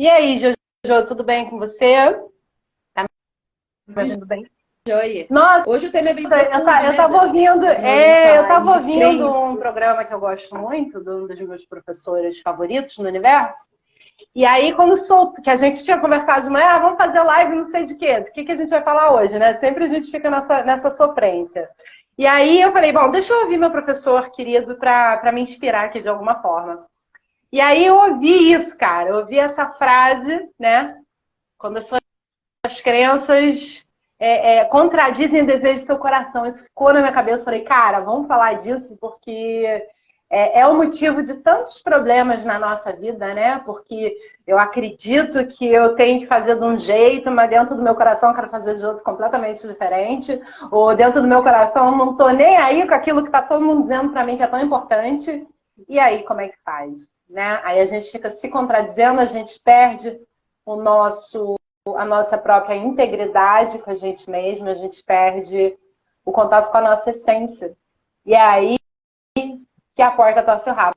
E aí, Jojo, tudo bem com você? Tá me ouvindo bem? Joia. Nossa, Hoje o tema é bem profundo, eu né, tava Dani? ouvindo, De nós vamos eu falar aí tava de ouvindo um crenças. programa que eu gosto muito, de um dos meus professores favoritos no universo. E aí, quando solto, que a gente tinha conversado de manhã, vamos fazer live não sei de quê, do que a gente vai falar hoje, né? Sempre a gente fica nessa sofrência. E aí eu falei, bom, deixa eu ouvir meu professor querido para me inspirar aqui de alguma forma. E aí eu ouvi isso, cara, eu ouvi essa frase, né? Quando as suas crenças contradizem o desejo do seu coração. Isso ficou na minha cabeça. Eu falei, cara, vamos falar disso porque é o motivo de tantos problemas na nossa vida, né? Porque eu acredito que eu tenho que fazer de um jeito, mas dentro do meu coração eu quero fazer de outro completamente diferente. Ou dentro do meu coração eu não tô nem aí com aquilo que tá todo mundo dizendo para mim que é tão importante. E aí, como é que faz? Né? Aí a gente fica se contradizendo, a gente perde a nossa própria integridade com a gente mesma, a gente perde o contato com a nossa essência. E é aí que a porca torce o rabo.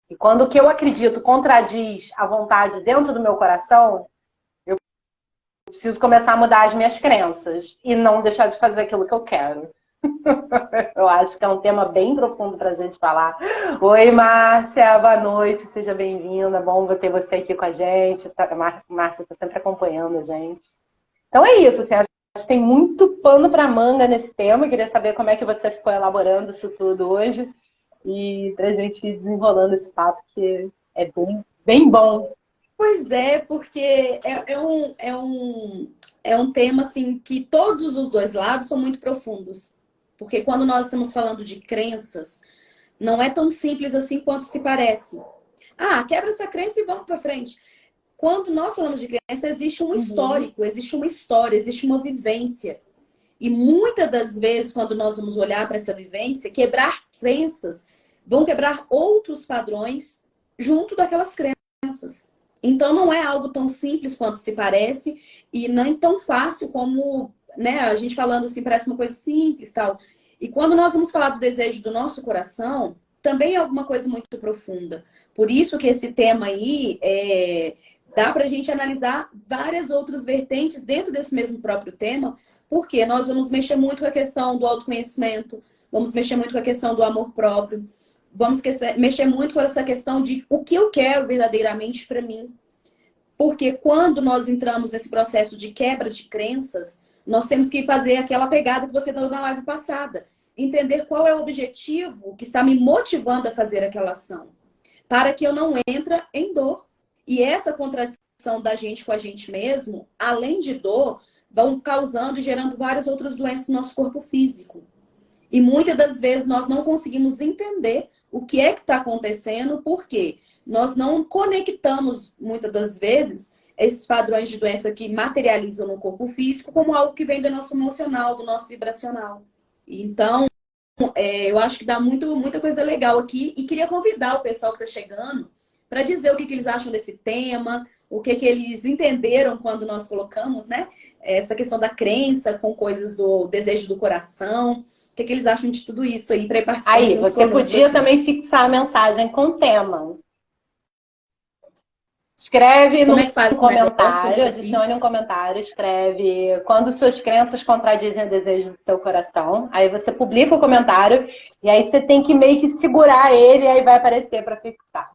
E quando o que eu acredito contradiz a vontade dentro do meu coração, eu preciso começar a mudar as minhas crenças e não deixar de fazer aquilo que eu quero. Eu acho que é um tema bem profundo para a gente falar. Oi, Márcia, boa noite, seja bem-vinda. Bom ter você aqui com a gente. A Márcia está sempre acompanhando a gente. Então é isso, assim, acho que tem muito pano para manga nesse tema. Eu queria saber como é que você ficou elaborando isso tudo hoje e para a gente ir desenrolando esse papo que é bem, bem bom. Pois é, porque é um tema assim que todos os dois lados são muito profundos. Porque quando nós estamos falando de crenças, não é tão simples assim quanto se parece. Ah, quebra essa crença e vamos para frente. Quando nós falamos de crença, existe um Uhum. histórico, existe uma história, existe uma vivência. E muitas das vezes, quando nós vamos olhar para essa vivência, quebrar crenças vão quebrar outros padrões junto daquelas crenças. Então, não é algo tão simples quanto se parece e nem tão fácil como, né, a gente falando assim, parece uma coisa simples, tal. E quando nós vamos falar do desejo do nosso coração, também é alguma coisa muito profunda. Por isso que esse tema aí dá para a gente analisar várias outras vertentes dentro desse mesmo próprio tema, porque nós vamos mexer muito com a questão do autoconhecimento, vamos mexer muito com a questão do amor próprio, vamos mexer muito com essa questão de o que eu quero verdadeiramente para mim. Porque quando nós entramos nesse processo de quebra de crenças, nós temos que fazer aquela pegada que você deu na live passada. Entender qual é o objetivo que está me motivando a fazer aquela ação. Para que eu não entre em dor. E essa contradição da gente com a gente mesmo, além de dor, vão causando e gerando várias outras doenças no nosso corpo físico. E muitas das vezes nós não conseguimos entender o que é que está acontecendo, porque nós não conectamos, muitas das vezes, esses padrões de doença que materializam no corpo físico como algo que vem do nosso emocional, do nosso vibracional. Então, eu acho que dá muita coisa legal aqui e queria convidar o pessoal que está chegando para dizer o que eles acham desse tema, o que eles entenderam quando nós colocamos, né? Essa questão da crença com coisas do desejo do coração. O que eles acham de tudo isso aí para ir participando Aí, junto você conosco podia aqui. também fixar a mensagem com tema. Escreve Como num é que faz esse negócio que eu comentário, nunca adicione um fiz? comentário, escreve quando suas crenças contradizem o desejo do seu coração. Aí você publica o comentário e aí você tem que meio que segurar ele e aí vai aparecer para fixar.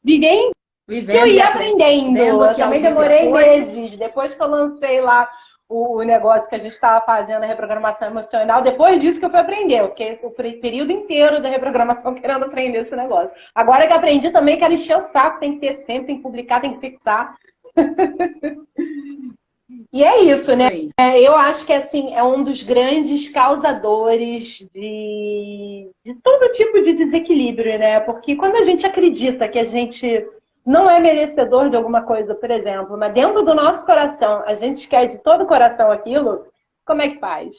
Vivendo que eu Vivendo e ia aprendendo. aprendendo Eu aqui ao também vivo e a demorei cores. meses. Depois que eu lancei lá o negócio que a gente estava fazendo, a reprogramação emocional, depois disso que eu fui aprender. Eu fiquei o período inteiro da reprogramação querendo aprender esse negócio. Agora que eu aprendi também, quero encher o saco. Tem que ter sempre, tem que publicar, tem que fixar. E é isso, Isso né? aí. Eu acho que assim, é um dos grandes causadores de todo tipo de desequilíbrio, né? Porque quando a gente acredita que a gente não é merecedor de alguma coisa, por exemplo, mas dentro do nosso coração a gente quer de todo o coração aquilo, como é que faz?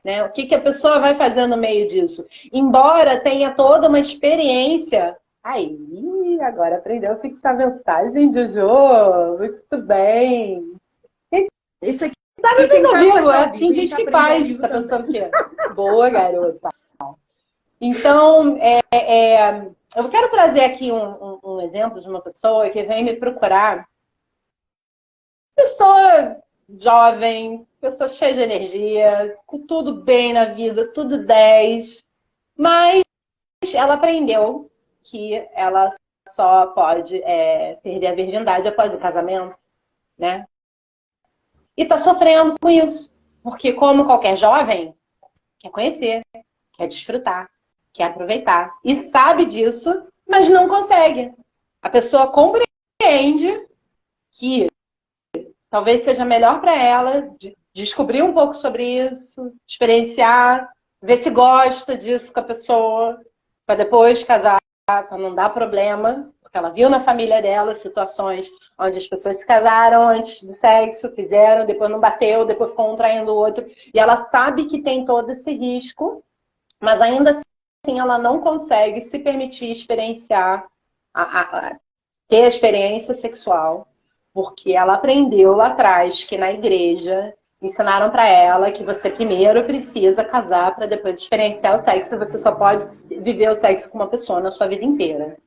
Né? O que a pessoa vai fazer no meio disso? Embora tenha toda uma experiência. Aí, agora aprendeu a fixar mensagem, Jojo. Muito bem. Isso Sabe, aqui, fez quem ao sabe vivo, faz é ao assim vivo. A que a gente gente aprende ao faz. vivo Tá pensando também. o quê? Boa, garota. Então, Eu quero trazer aqui um exemplo de uma pessoa que vem me procurar. Pessoa jovem, pessoa cheia de energia, com tudo bem na vida, tudo 10. Mas ela aprendeu que ela só pode perder a virgindade após o casamento, né? E tá sofrendo com isso. Porque, como qualquer jovem, quer conhecer, quer desfrutar, quer aproveitar. E sabe disso, mas não consegue. A pessoa compreende que talvez seja melhor para ela descobrir um pouco sobre isso, experienciar, ver se gosta disso com a pessoa, para depois casar, para não dar problema, porque ela viu na família dela situações onde as pessoas se casaram antes do sexo, fizeram, depois não bateu, depois ficou um traindo o outro, e ela sabe que tem todo esse risco, mas ainda assim ela não consegue se permitir experienciar, ter a experiência sexual, porque ela aprendeu lá atrás que na igreja ensinaram para ela que você primeiro precisa casar para depois experienciar o sexo. Você só pode viver o sexo com uma pessoa na sua vida inteira.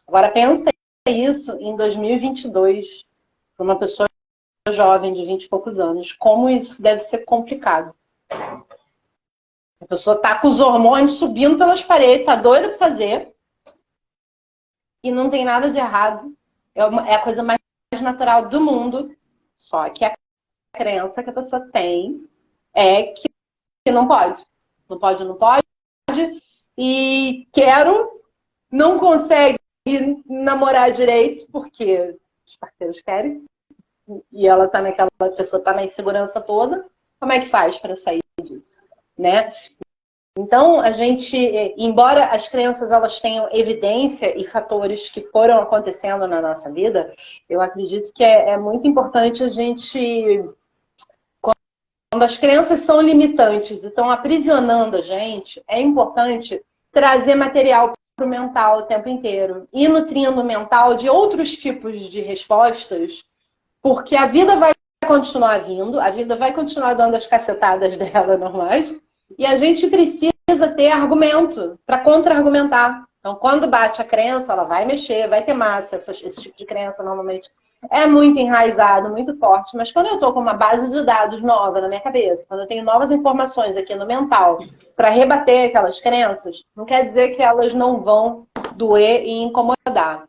Agora pensa isso em 2022, para uma pessoa jovem de 20 e poucos anos. Como isso deve ser complicado. A pessoa tá com os hormônios subindo pelas paredes, tá doida para fazer. E não tem nada de errado. É a coisa mais natural do mundo. Só que a crença que a pessoa tem é que não pode. Não pode, não pode. E não consegue namorar direito, porque os parceiros querem. E ela tá a pessoa tá na insegurança toda. Como é que faz para sair disso? Né? Então, a gente, embora as crenças elas tenham evidência e fatores que foram acontecendo na nossa vida, eu acredito que é muito importante a gente, quando as crenças são limitantes e estão aprisionando a gente, é importante trazer material para o mental o tempo inteiro. Ir nutrindo o mental de outros tipos de respostas, porque a vida vai continuar vindo, a vida vai continuar dando as cacetadas dela normais, e a gente precisa ter argumento para contra-argumentar. Então, quando bate a crença, ela vai mexer, vai ter massa. Esse tipo de crença, normalmente, é muito enraizado, muito forte. Mas quando eu estou com uma base de dados nova na minha cabeça, quando eu tenho novas informações aqui no mental para rebater aquelas crenças, não quer dizer que elas não vão doer e incomodar.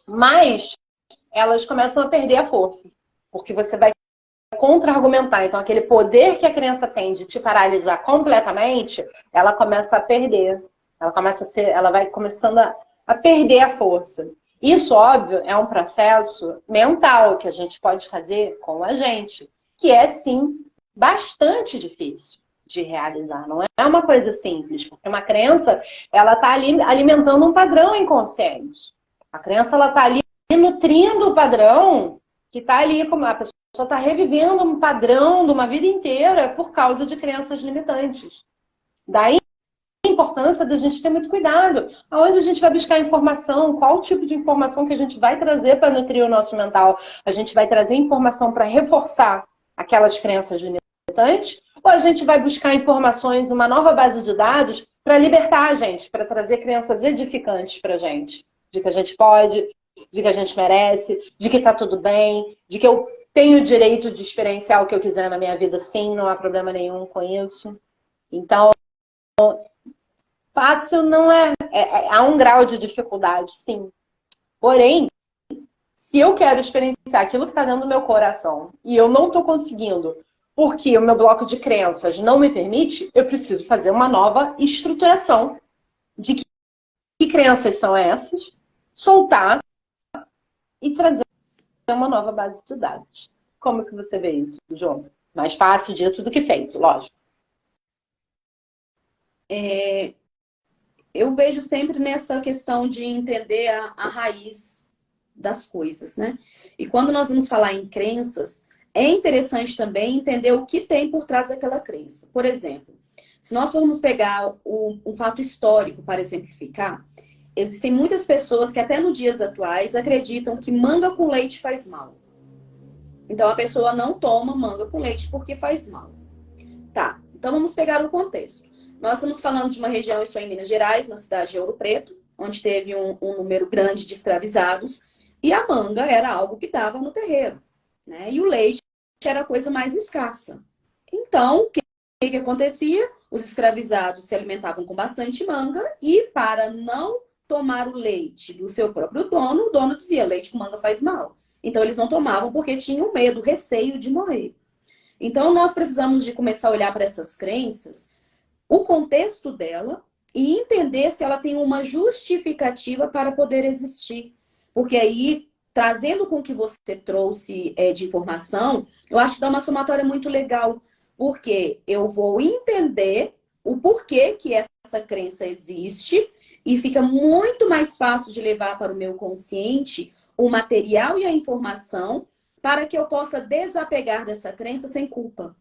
Mas elas começam a perder a força. Porque você vai contra-argumentar. Então, aquele poder que a crença tem de te paralisar completamente, ela começa a perder. Ela vai começando a perder a força. Isso, óbvio, é um processo mental que a gente pode fazer com a gente, que é, sim, bastante difícil de realizar. Não é uma coisa simples, porque uma crença, ela está ali alimentando um padrão inconsciente. A crença, ela está ali nutrindo o padrão que está ali, como a pessoa está revivendo um padrão de uma vida inteira por causa de crenças limitantes. Daí a importância da gente ter muito cuidado. Aonde a gente vai buscar informação, qual tipo de informação que a gente vai trazer para nutrir o nosso mental. A gente vai trazer informação para reforçar aquelas crenças limitantes, ou a gente vai buscar informações, uma nova base de dados para libertar a gente, para trazer crenças edificantes para a gente. De que a gente pode, de que a gente merece, de que está tudo bem, de que eu tenho o direito de experienciar o que eu quiser na minha vida, sim, não há problema nenhum com isso. Então, fácil não é. Há um grau de dificuldade, sim. Porém, se eu quero experienciar aquilo que está dentro do meu coração e eu não estou conseguindo, porque o meu bloco de crenças não me permite, eu preciso fazer uma nova estruturação de que crenças são essas, soltar e trazer uma nova base de dados. Como que você vê isso, João? Mais fácil dito do que feito, lógico. Eu vejo sempre nessa questão de entender a raiz das coisas, né? E quando nós vamos falar em crenças, é interessante também entender o que tem por trás daquela crença. Por exemplo, se nós formos pegar um fato histórico para exemplificar, existem muitas pessoas que até nos dias atuais acreditam que manga com leite faz mal. Então a pessoa não toma manga com leite porque faz mal. Então vamos pegar o contexto. Nós estamos falando de uma região, estou em Minas Gerais, na cidade de Ouro Preto, onde teve um número grande de escravizados, e a manga era algo que dava no terreiro, né? E o leite era a coisa mais escassa. Então, o que acontecia? Os escravizados se alimentavam com bastante manga e, para não tomar o leite do seu próprio dono, o dono dizia: leite com manga faz mal. Então, eles não tomavam porque tinham medo, receio de morrer. Então, nós precisamos de começar a olhar para essas crenças, o contexto dela, e entender se ela tem uma justificativa para poder existir. Porque aí, trazendo com o que você trouxe de informação, eu acho que dá uma somatória muito legal. Porque eu vou entender o porquê que essa crença existe e fica muito mais fácil de levar para o meu consciente o material e a informação para que eu possa desapegar dessa crença sem culpa.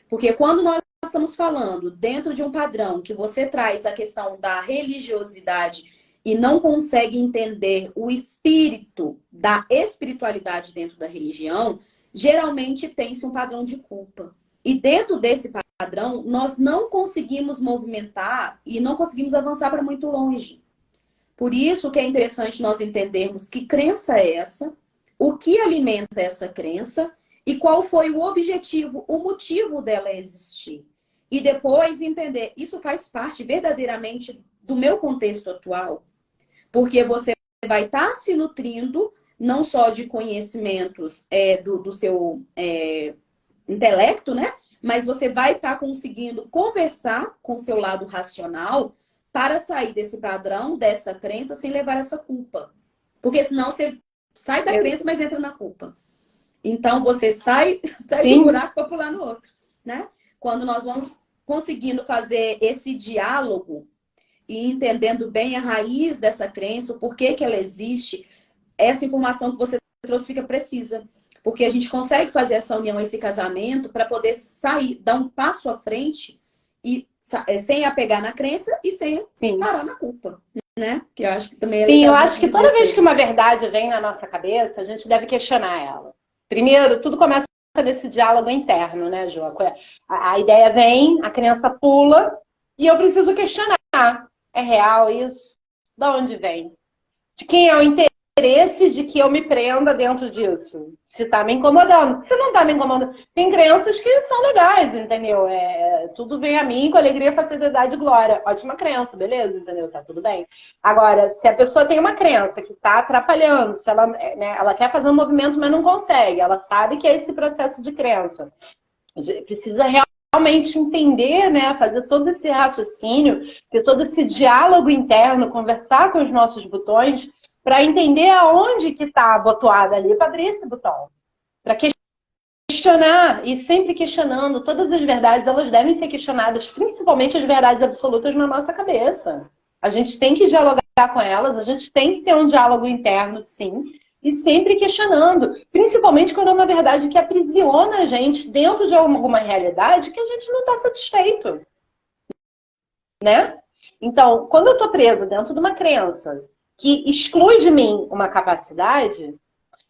Porque quando nós estamos falando dentro de um padrão que você traz a questão da religiosidade e não consegue entender o espírito da espiritualidade dentro da religião, geralmente tem-se um padrão de culpa. E dentro desse padrão, nós não conseguimos movimentar e não conseguimos avançar para muito longe. Por isso que é interessante nós entendermos que crença é essa, o que alimenta essa crença e qual foi o objetivo, o motivo dela existir. E depois entender, isso faz parte verdadeiramente do meu contexto atual, porque você vai estar se nutrindo não só de conhecimentos do seu intelecto, né? Mas você vai estar conseguindo conversar com o seu lado racional para sair desse padrão, dessa crença, sem levar essa culpa. Porque senão você sai da crença, mas entra na culpa. Então, você sai de um buraco para pular no outro, né? Quando nós vamos conseguindo fazer esse diálogo e entendendo bem a raiz dessa crença, o porquê que ela existe, essa informação que você trouxe fica precisa. Porque a gente consegue fazer essa união, esse casamento, para poder sair, dar um passo à frente e sem apegar na crença e sem parar na culpa, né? Que eu acho que também é legal. Sim, eu acho que toda vez que uma verdade vem na nossa cabeça, a gente deve questionar ela. Primeiro, tudo começa nesse diálogo interno, né, Jô? A ideia vem, a crença pula, e eu preciso questionar. É real isso? De onde vem? De quem é o interesse de que eu me prenda dentro disso? Se tá me incomodando. Se não tá me incomodando. Tem crenças que são legais, entendeu? Tudo vem a mim com alegria, facilidade e glória. Ótima crença, beleza, entendeu? Tá tudo bem. Agora, se a pessoa tem uma crença que tá atrapalhando, se ela, né, ela quer fazer um movimento, mas não consegue, ela sabe que é esse processo de crença. Precisa realmente entender, né, fazer todo esse raciocínio, ter todo esse diálogo interno, conversar com os nossos botões, para entender aonde que está abotoada ali, para abrir esse botão. Para questionar, e sempre questionando. Todas as verdades, elas devem ser questionadas, principalmente as verdades absolutas na nossa cabeça. A gente tem que dialogar com elas, a gente tem que ter um diálogo interno, sim, e sempre questionando. Principalmente quando é uma verdade que aprisiona a gente dentro de alguma realidade que a gente não está satisfeito. Né? Então, quando eu estou preso dentro de uma crença que exclui de mim uma capacidade,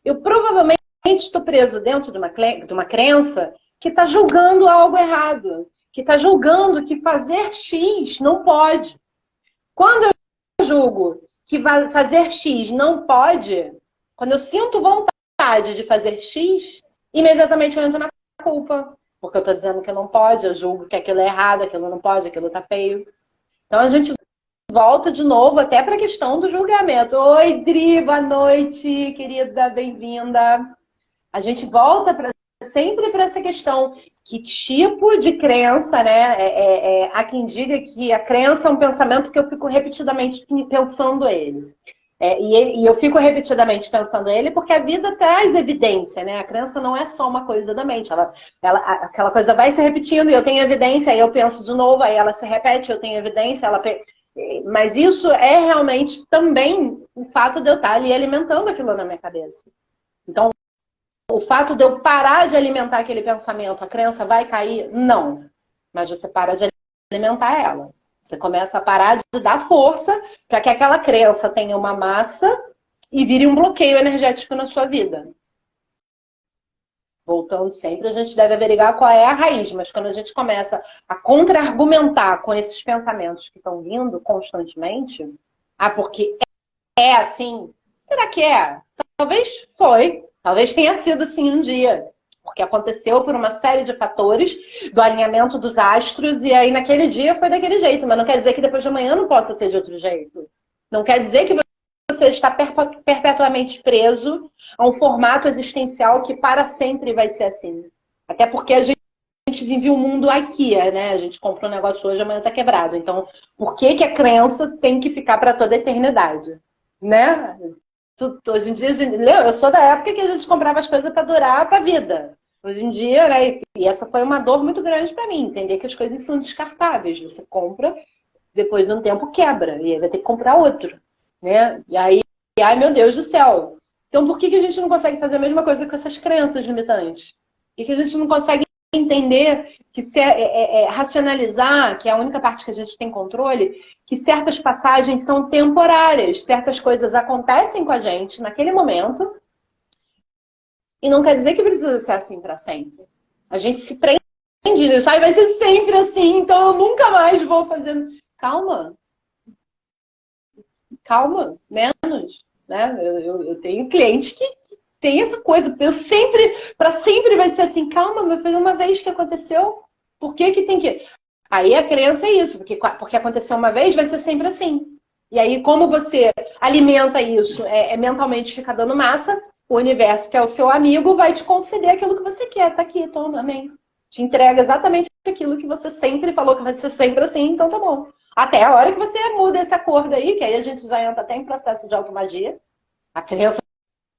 eu provavelmente estou preso dentro de uma crença que está julgando algo errado, que está julgando que fazer X não pode. Quando eu julgo que fazer X não pode, quando eu sinto vontade de fazer X, imediatamente eu entro na culpa, porque eu estou dizendo que não pode, eu julgo que aquilo é errado, aquilo não pode, aquilo está feio. Então a gente volta de novo até para a questão do julgamento. Oi, Dri, boa noite, querida, bem-vinda. A gente volta sempre para essa questão. Que tipo de crença, né? Há quem diga que a crença é um pensamento que eu fico repetidamente pensando ele. E eu fico repetidamente pensando ele porque a vida traz evidência, né? A crença não é só uma coisa da mente. Aquela coisa vai se repetindo e eu tenho evidência, aí eu penso de novo, aí ela se repete, eu tenho evidência, mas isso é realmente também o fato de eu estar ali alimentando aquilo na minha cabeça. Então, o fato de eu parar de alimentar aquele pensamento, a crença vai cair? Não. Mas você para de alimentar ela. Você começa a parar de dar força para que aquela crença tenha uma massa e vire um bloqueio energético na sua vida. Voltando sempre, a gente deve averiguar qual é a raiz, mas quando a gente começa a contra-argumentar com esses pensamentos que estão vindo constantemente, Ah, porque é assim? Será que é? Talvez foi. Talvez tenha sido assim um dia. Porque aconteceu por uma série de fatores do alinhamento dos astros, e aí naquele dia foi daquele jeito. Mas não quer dizer que depois de amanhã não possa ser de outro jeito. Não quer dizer que você está perpetuamente preso a um formato existencial que para sempre vai ser assim. Até porque a gente vive um mundo IKEA, né? A gente compra um negócio hoje, amanhã tá quebrado. Então, por que que a crença tem que ficar para toda a eternidade? Né? Hoje em dia, eu sou da época que a gente comprava as coisas para durar para a vida. Hoje em dia, né? E essa foi uma dor muito grande para mim, entender que as coisas são descartáveis. Você compra, depois de um tempo quebra, e aí vai ter que comprar outro, né? E aí, ai meu Deus do céu. Então, por que que a gente não consegue fazer a mesma coisa com essas crenças limitantes? Por que que a gente não consegue entender que racionalizar, que é a única parte que a gente tem controle, que certas passagens são temporárias, certas coisas acontecem com a gente naquele momento e não quer dizer que precisa ser assim para sempre. A gente se prende nisso, aí vai ser sempre assim, então eu nunca mais vou fazer. Calma, calma, menos, né? Eu tenho cliente que tem essa coisa, eu sempre, para sempre vai ser assim, calma, mas foi uma vez que aconteceu, por que que tem que... Aí a crença é isso, porque aconteceu uma vez, vai ser sempre assim. E aí, como você alimenta isso, mentalmente fica dando massa, o universo, que é o seu amigo, vai te conceder aquilo que você quer. Tá aqui, toma, amém. Te entrega exatamente aquilo que você sempre falou que vai ser sempre assim, então tá bom. Até a hora que você muda esse acordo aí, que aí a gente já entra até em processo de automagia. A crença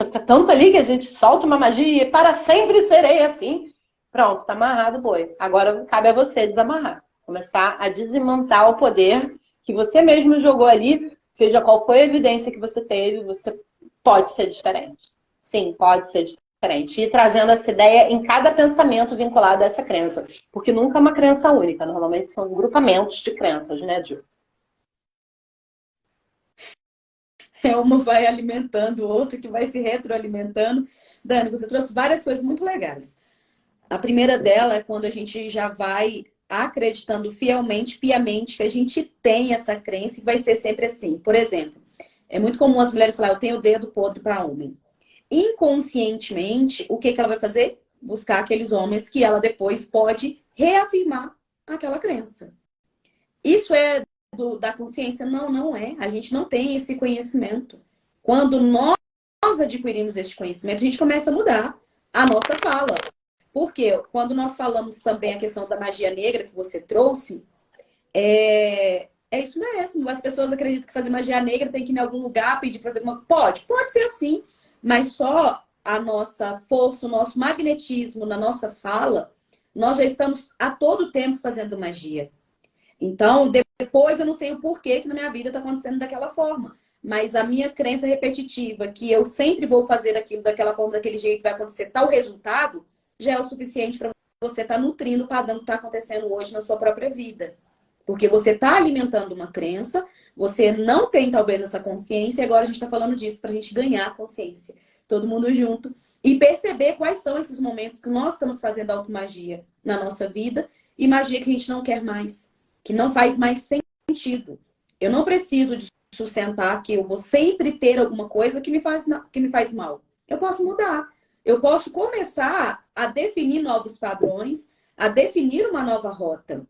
fica tanto ali que a gente solta uma magia e para sempre serei assim. Pronto, tá amarrado o boi. Agora cabe a você desamarrar. Começar a desmantar o poder que você mesmo jogou ali, seja qual foi a evidência que você teve, você pode ser diferente. Sim, pode ser diferente. E trazendo essa ideia em cada pensamento vinculado a essa crença. Porque nunca é uma crença única. Normalmente são grupamentos de crenças, né, Ju? Uma vai alimentando, outra que vai se retroalimentando. Dani, você trouxe várias coisas muito legais. A primeira dela é quando a gente já vai acreditando fielmente, piamente, que a gente tem essa crença e vai ser sempre assim. Por exemplo, é muito comum as mulheres falarem, eu tenho o dedo podre para homem. Inconscientemente, o que ela vai fazer? Buscar aqueles homens que ela depois pode reafirmar aquela crença. Isso é da consciência? Não, não é. A gente não tem esse conhecimento. Quando nós adquirimos esse conhecimento, a gente começa a mudar a nossa fala. Porque quando nós falamos também a questão da magia negra que você trouxe, é isso mesmo. As pessoas acreditam que fazer magia negra tem que ir em algum lugar, pedir para fazer alguma coisa. Pode ser assim, mas só a nossa força, o nosso magnetismo na nossa fala, nós já estamos a todo tempo fazendo magia. Então, depois eu não sei o porquê que na minha vida está acontecendo daquela forma. Mas a minha crença repetitiva, que eu sempre vou fazer aquilo daquela forma, daquele jeito, vai acontecer tal resultado, já é o suficiente para você estar nutrindo o padrão que está acontecendo hoje na sua própria vida. Porque você está alimentando uma crença, você não tem talvez essa consciência, e agora a gente está falando disso para a gente ganhar consciência. Todo mundo junto. E perceber quais são esses momentos que nós estamos fazendo automagia na nossa vida e magia que a gente não quer mais, que não faz mais sentido. Eu não preciso de sustentar que eu vou sempre ter alguma coisa que me faz mal. Eu posso mudar. Eu posso começar a definir novos padrões, a definir uma nova rota.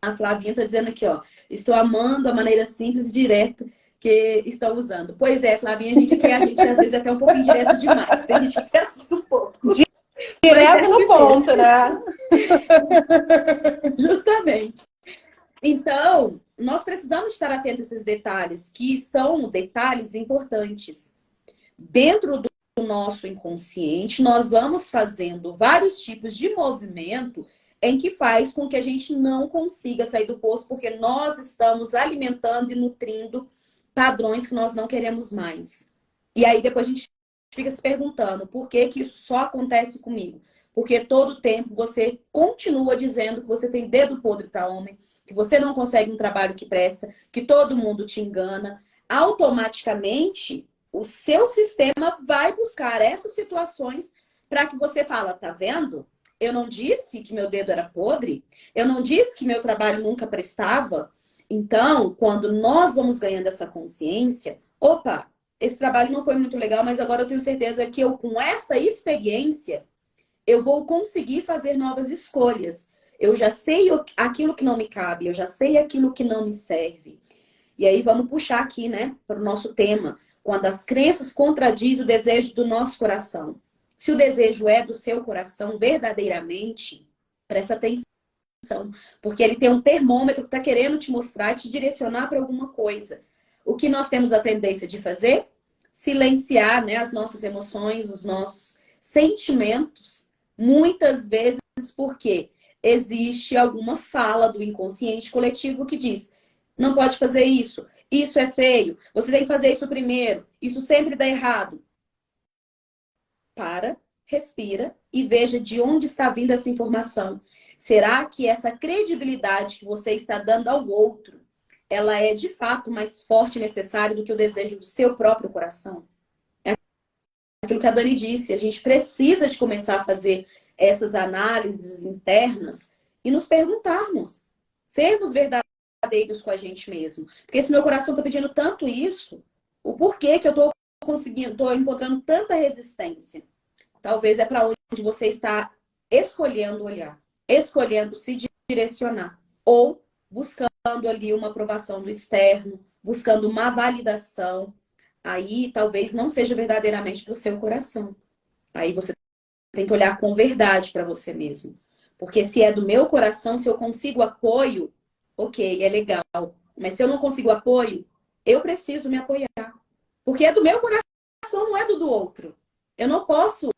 A Flavinha está dizendo aqui, ó, estou amando a maneira simples e direta que estão usando. Pois é, Flavinha, a gente às vezes é até um pouquinho direto demais. Tem gente que se assusta um pouco. Direto no ponto, né? Justamente. Então, nós precisamos estar atentos a esses detalhes, que são detalhes importantes. Dentro do nosso inconsciente, nós vamos fazendo vários tipos de movimento em que faz com que a gente não consiga sair do poço, porque nós estamos alimentando e nutrindo padrões que nós não queremos mais. E aí depois a gente fica se perguntando, por que que isso só acontece comigo? Porque todo tempo você continua dizendo que você tem dedo podre para homem, que você não consegue um trabalho que presta, que todo mundo te engana. Automaticamente, o seu sistema vai buscar essas situações para que você fala, tá vendo? Eu não disse que meu dedo era podre, eu não disse que meu trabalho nunca prestava. Então, quando nós vamos ganhando essa consciência, opa, esse trabalho não foi muito legal, mas agora eu tenho certeza que eu, com essa experiência, eu vou conseguir fazer novas escolhas. Eu já sei aquilo que não me cabe, eu já sei aquilo que não me serve. E aí vamos puxar aqui, né, para o nosso tema. Quando as crenças contradizem o desejo do nosso coração. Se o desejo é do seu coração verdadeiramente, presta atenção. Porque ele tem um termômetro que está querendo te mostrar, te direcionar para alguma coisa. O que nós temos a tendência de fazer? Silenciar, né, as nossas emoções, os nossos sentimentos. Muitas vezes porque existe alguma fala do inconsciente coletivo que diz: não pode fazer isso, isso é feio, você tem que fazer isso primeiro, isso sempre dá errado. Para, respira e veja de onde está vindo essa informação. Será que essa credibilidade que você está dando ao outro, ela é de fato mais forte e necessária do que o desejo do seu próprio coração? É aquilo que a Dani disse, a gente precisa de começar a fazer essas análises internas e nos perguntarmos, sermos verdadeiros com a gente mesmo. Porque se meu coração está pedindo tanto isso, o porquê que eu estou conseguindo, estou encontrando tanta resistência? Talvez é para onde você está escolhendo olhar, escolhendo se direcionar, ou buscando ali uma aprovação do externo, buscando uma validação. Aí talvez não seja verdadeiramente do seu coração. Aí você tem que olhar com verdade para você mesmo. Porque se é do meu coração, se eu consigo apoio, ok, é legal. Mas se eu não consigo apoio, eu preciso me apoiar. Porque é do meu coração, não é do outro. Eu não posso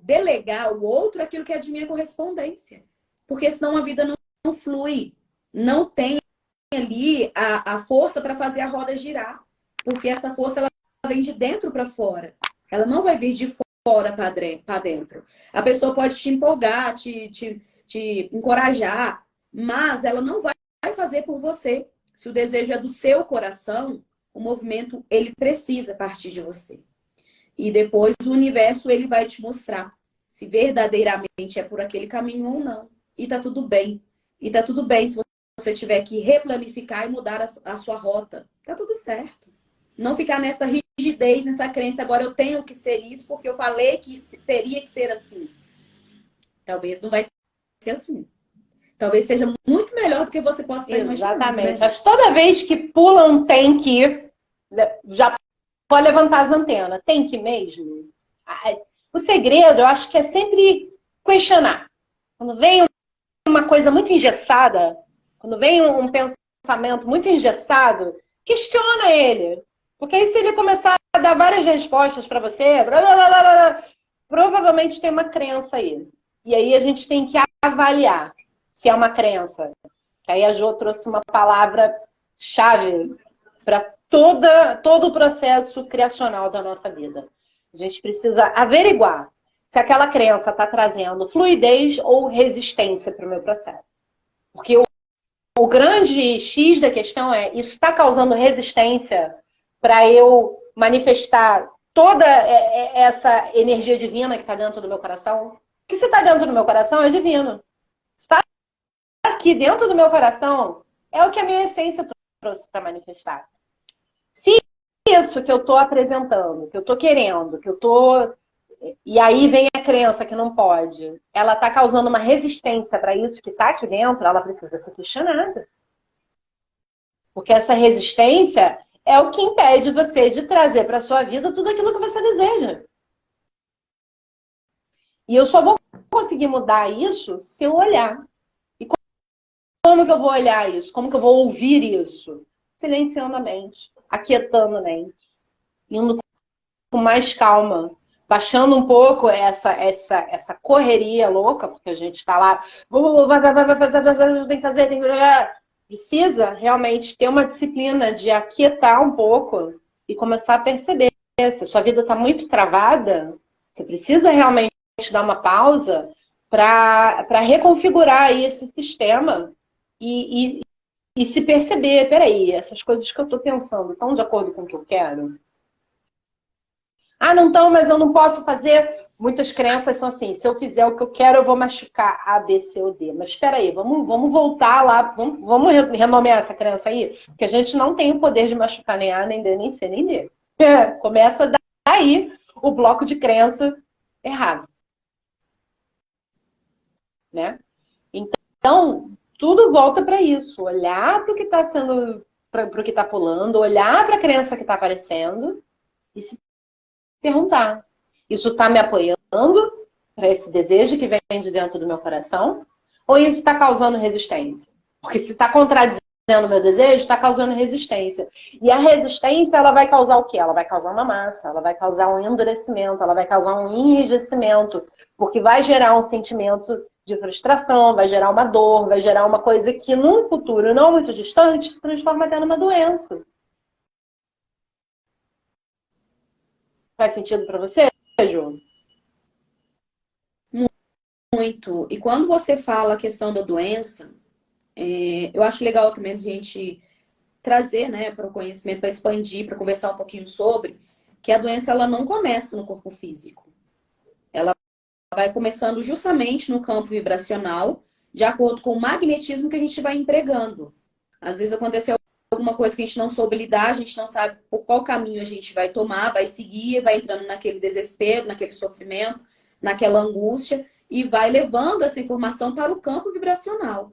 delegar ao outro aquilo que é de minha correspondência. Porque senão a vida não flui. Não tem ali a força para fazer a roda girar. Porque essa força ela vem de dentro para fora. Ela não vai vir de fora para dentro. A pessoa pode te empolgar, te encorajar, mas ela não vai fazer por você. Se o desejo é do seu coração, o movimento ele precisa partir de você. E depois o universo ele vai te mostrar se verdadeiramente é por aquele caminho ou não. E tá tudo bem. E tá tudo bem se você tiver que replanificar e mudar a sua rota. Tá tudo certo. Não ficar nessa rigidez, nessa crença, agora eu tenho que ser isso porque eu falei que teria que ser assim. Talvez não vai ser assim. Talvez seja muito melhor do que você possa estar imaginando. Exatamente. Né? Acho que toda vez que pula um tem que, já pode levantar as antenas. Tem que mesmo? O segredo, eu acho que é sempre questionar. Quando vem uma coisa muito engessada, quando vem um pensamento muito engessado, questiona ele. Porque aí se ele começar a dar várias respostas para você, blá, blá, blá, blá, provavelmente tem uma crença aí. E aí a gente tem que avaliar se é uma crença. Que aí a Jo trouxe uma palavra-chave para todo o processo criacional da nossa vida. A gente precisa averiguar se aquela crença está trazendo fluidez ou resistência para o meu processo. Porque o grande X da questão é, isso está causando resistência para eu manifestar toda essa energia divina que está dentro do meu coração? Porque se está dentro do meu coração, é divino. Se está aqui dentro do meu coração, é o que a minha essência trouxe para manifestar. Se isso que eu estou apresentando, que eu estou querendo, que eu estou... E aí vem a crença que não pode. Ela está causando uma resistência para isso que está aqui dentro, ela precisa ser questionada. Porque essa resistência é o que impede você de trazer para a sua vida tudo aquilo que você deseja. E eu só vou conseguir mudar isso se eu olhar. E como que eu vou olhar isso? Como que eu vou ouvir isso? Silenciando a mente, aquietando a mente, indo com mais calma, baixando um pouco essa correria louca, porque a gente está lá, vai fazer, tem que fazer, tem que... Precisa realmente ter uma disciplina de aquietar um pouco e começar a perceber. Se a sua vida está muito travada, você precisa realmente dar uma pausa para reconfigurar aí esse sistema e se perceber, peraí, essas coisas que eu estou pensando estão de acordo com o que eu quero? Ah, não estão, mas eu não posso fazer muitas crenças são assim, se eu fizer o que eu quero, eu vou machucar A, B, C ou D. Mas espera aí, vamos voltar lá, vamos renomear essa crença aí, porque a gente não tem o poder de machucar nem A, nem D, nem C, nem D. Começa daí o bloco de crença errado. Né? Então, tudo volta para isso. Olhar para o que está sendo, para o que está pulando, olhar para a crença que está aparecendo e se perguntar: isso está me apoiando para esse desejo que vem de dentro do meu coração? Ou isso está causando resistência? Porque se está contradizendo o meu desejo, está causando resistência. E a resistência, ela vai causar o quê? Ela vai causar uma massa, ela vai causar um endurecimento, ela vai causar um enrijecimento, porque vai gerar um sentimento de frustração, vai gerar uma dor, vai gerar uma coisa que num futuro não muito distante se transforma até numa doença. Faz sentido para você, Ju? Muito. E quando você fala a questão da doença, eu acho legal também a gente trazer, né, para o conhecimento, para expandir, para conversar um pouquinho sobre, que a doença ela não começa no corpo físico. Ela vai começando justamente no campo vibracional, de acordo com o magnetismo que a gente vai empregando. Às vezes aconteceu alguma coisa que a gente não soube lidar, a gente não sabe por qual caminho a gente vai tomar, vai seguir, vai entrando naquele desespero, naquele sofrimento, naquela angústia, e vai levando essa informação para o campo vibracional.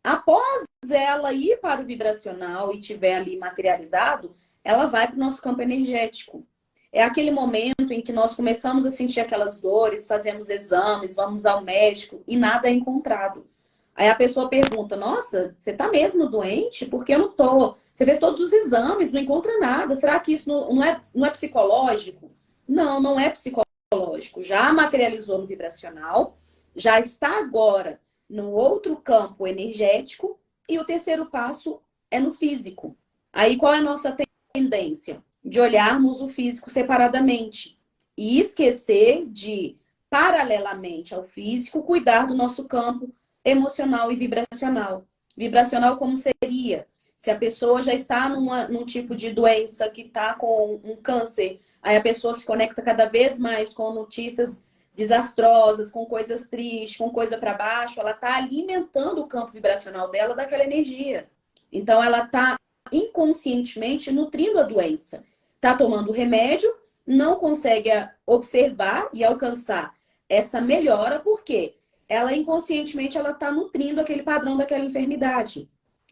Após ela ir para o vibracional e tiver ali materializado, ela vai para o nosso campo energético. É aquele momento em que nós começamos a sentir aquelas dores, fazemos exames, vamos ao médico e nada é encontrado. Aí a pessoa pergunta: nossa, você está mesmo doente? Porque eu não tô. Você fez todos os exames, não encontra nada. Será que isso não é psicológico? Não, não é psicológico. Já materializou no vibracional, já está agora no outro campo energético e o terceiro passo é no físico. Aí qual é a nossa tendência? De olharmos o físico separadamente e esquecer de, paralelamente ao físico, cuidar do nosso campo emocional e vibracional. Vibracional como seria? Se a pessoa já está num tipo de doença que está com um câncer, aí a pessoa se conecta cada vez mais com notícias desastrosas, com coisas tristes, com coisa para baixo, ela está alimentando o campo vibracional dela daquela energia. Então ela está inconscientemente nutrindo a doença. Está tomando remédio, não consegue observar e alcançar essa melhora, porque ela inconscientemente ela está nutrindo aquele padrão daquela enfermidade.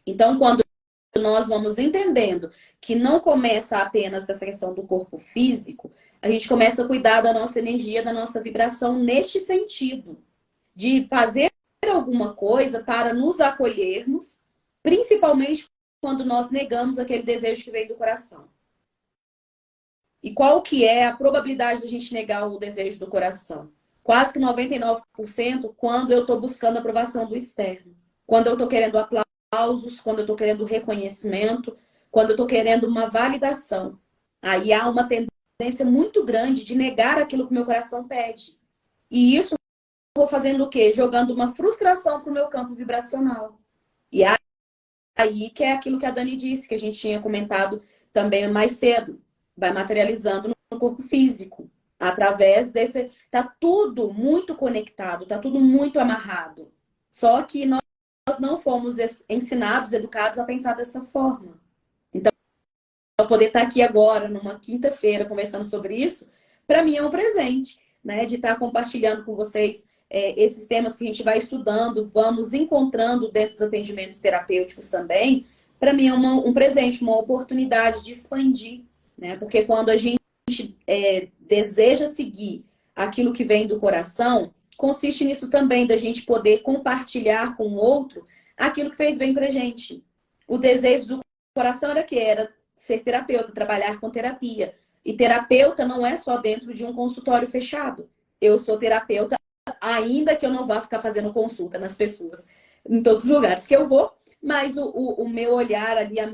Então, quando nós vamos entendendo que não começa apenas essa questão do corpo físico, a gente começa a cuidar da nossa energia, da nossa vibração neste sentido, de fazer alguma coisa para nos acolhermos, principalmente quando nós negamos aquele desejo que vem do coração. E qual que é a probabilidade de a gente negar o desejo do coração? Quase que 99% quando eu estou buscando a aprovação do externo. Quando eu estou querendo aplausos, quando eu estou querendo reconhecimento, quando eu estou querendo uma validação. Aí há uma tendência muito grande de negar aquilo que o meu coração pede. E isso eu vou fazendo o quê? Jogando uma frustração para o meu campo vibracional. E aí que é aquilo que a Dani disse, que a gente tinha comentado também mais cedo. Vai materializando no corpo físico. Através desse... Tá tudo muito conectado, tá tudo muito amarrado. Só que nós não fomos ensinados, educados a pensar dessa forma. Então, eu poder estar aqui agora, numa quinta-feira, conversando sobre isso, para mim é um presente, né? De estar compartilhando com vocês esses temas que a gente vai estudando, vamos encontrando dentro dos atendimentos terapêuticos também. Para mim é um presente, uma oportunidade de expandir, né? Porque quando a gente deseja seguir aquilo que vem do coração, consiste nisso também, da gente poder compartilhar com o outro aquilo que fez bem pra gente. O desejo do coração era que era ser terapeuta, trabalhar com terapia. E terapeuta não é só dentro de um consultório fechado. Eu sou terapeuta, ainda que eu não vá ficar fazendo consulta nas pessoas em todos os lugares que eu vou, mas o meu olhar ali, a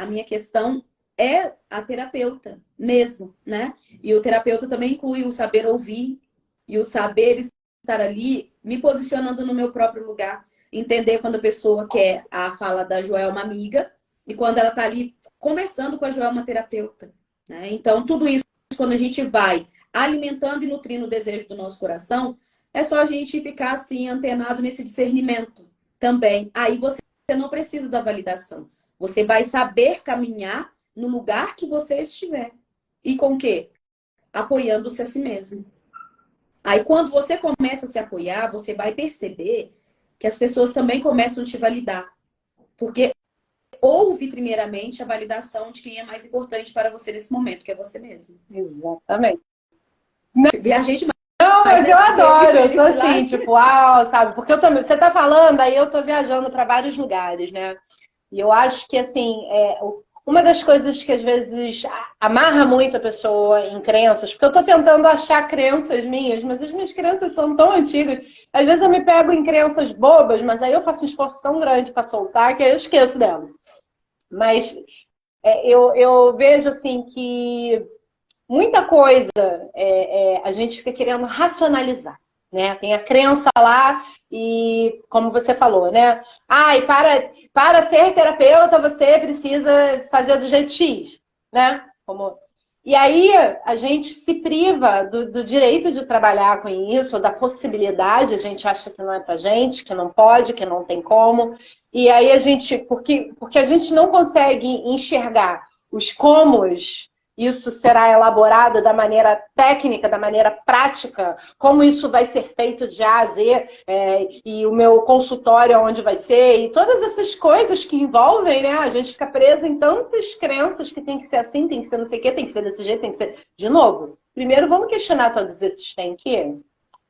minha questão é a terapeuta mesmo, né? E o terapeuta também inclui o saber ouvir e o saber estar ali me posicionando no meu próprio lugar. Entender quando a pessoa quer a fala da Joelma, uma amiga, e quando ela está ali conversando com a Joelma, uma terapeuta. Né? Então, tudo isso, quando a gente vai alimentando e nutrindo o desejo do nosso coração, é só a gente ficar assim, antenado nesse discernimento também. Aí você não precisa da validação. Você vai saber caminhar no lugar que você estiver. E com o quê? Apoiando-se a si mesmo. Aí quando você começa a se apoiar, você vai perceber que as pessoas também começam a te validar. Porque houve primeiramente a validação de quem é mais importante para você nesse momento, que é você mesmo. Exatamente. Viajei demais. Não, mas né? eu adoro, eu tô assim, tipo, uau, sabe? Porque eu também, você tá falando, aí eu tô viajando para vários lugares, né? E eu acho que, assim, uma das coisas que às vezes amarra muito a pessoa em crenças, porque eu tô tentando achar crenças minhas, mas as minhas crenças são tão antigas. Às vezes eu me pego em crenças bobas, mas aí eu faço um esforço tão grande para soltar que aí eu esqueço dela. Mas eu vejo, assim, que muita coisa a gente fica querendo racionalizar, né? Tem a crença lá e, como você falou, né? E para ser terapeuta você precisa fazer do jeito X, né? E aí a gente se priva do direito de trabalhar com isso, ou da possibilidade, a gente acha que não é pra gente, que não pode, que não tem como. E aí a gente, porque a gente não consegue enxergar os comos, isso será elaborado da maneira técnica, da maneira prática, como isso vai ser feito de A a Z, e o meu consultório onde vai ser, e todas essas coisas que envolvem, né? A gente fica preso em tantas crenças que tem que ser assim, tem que ser não sei o quê, tem que ser desse jeito, tem que ser... De novo, primeiro vamos questionar todos esses tem que.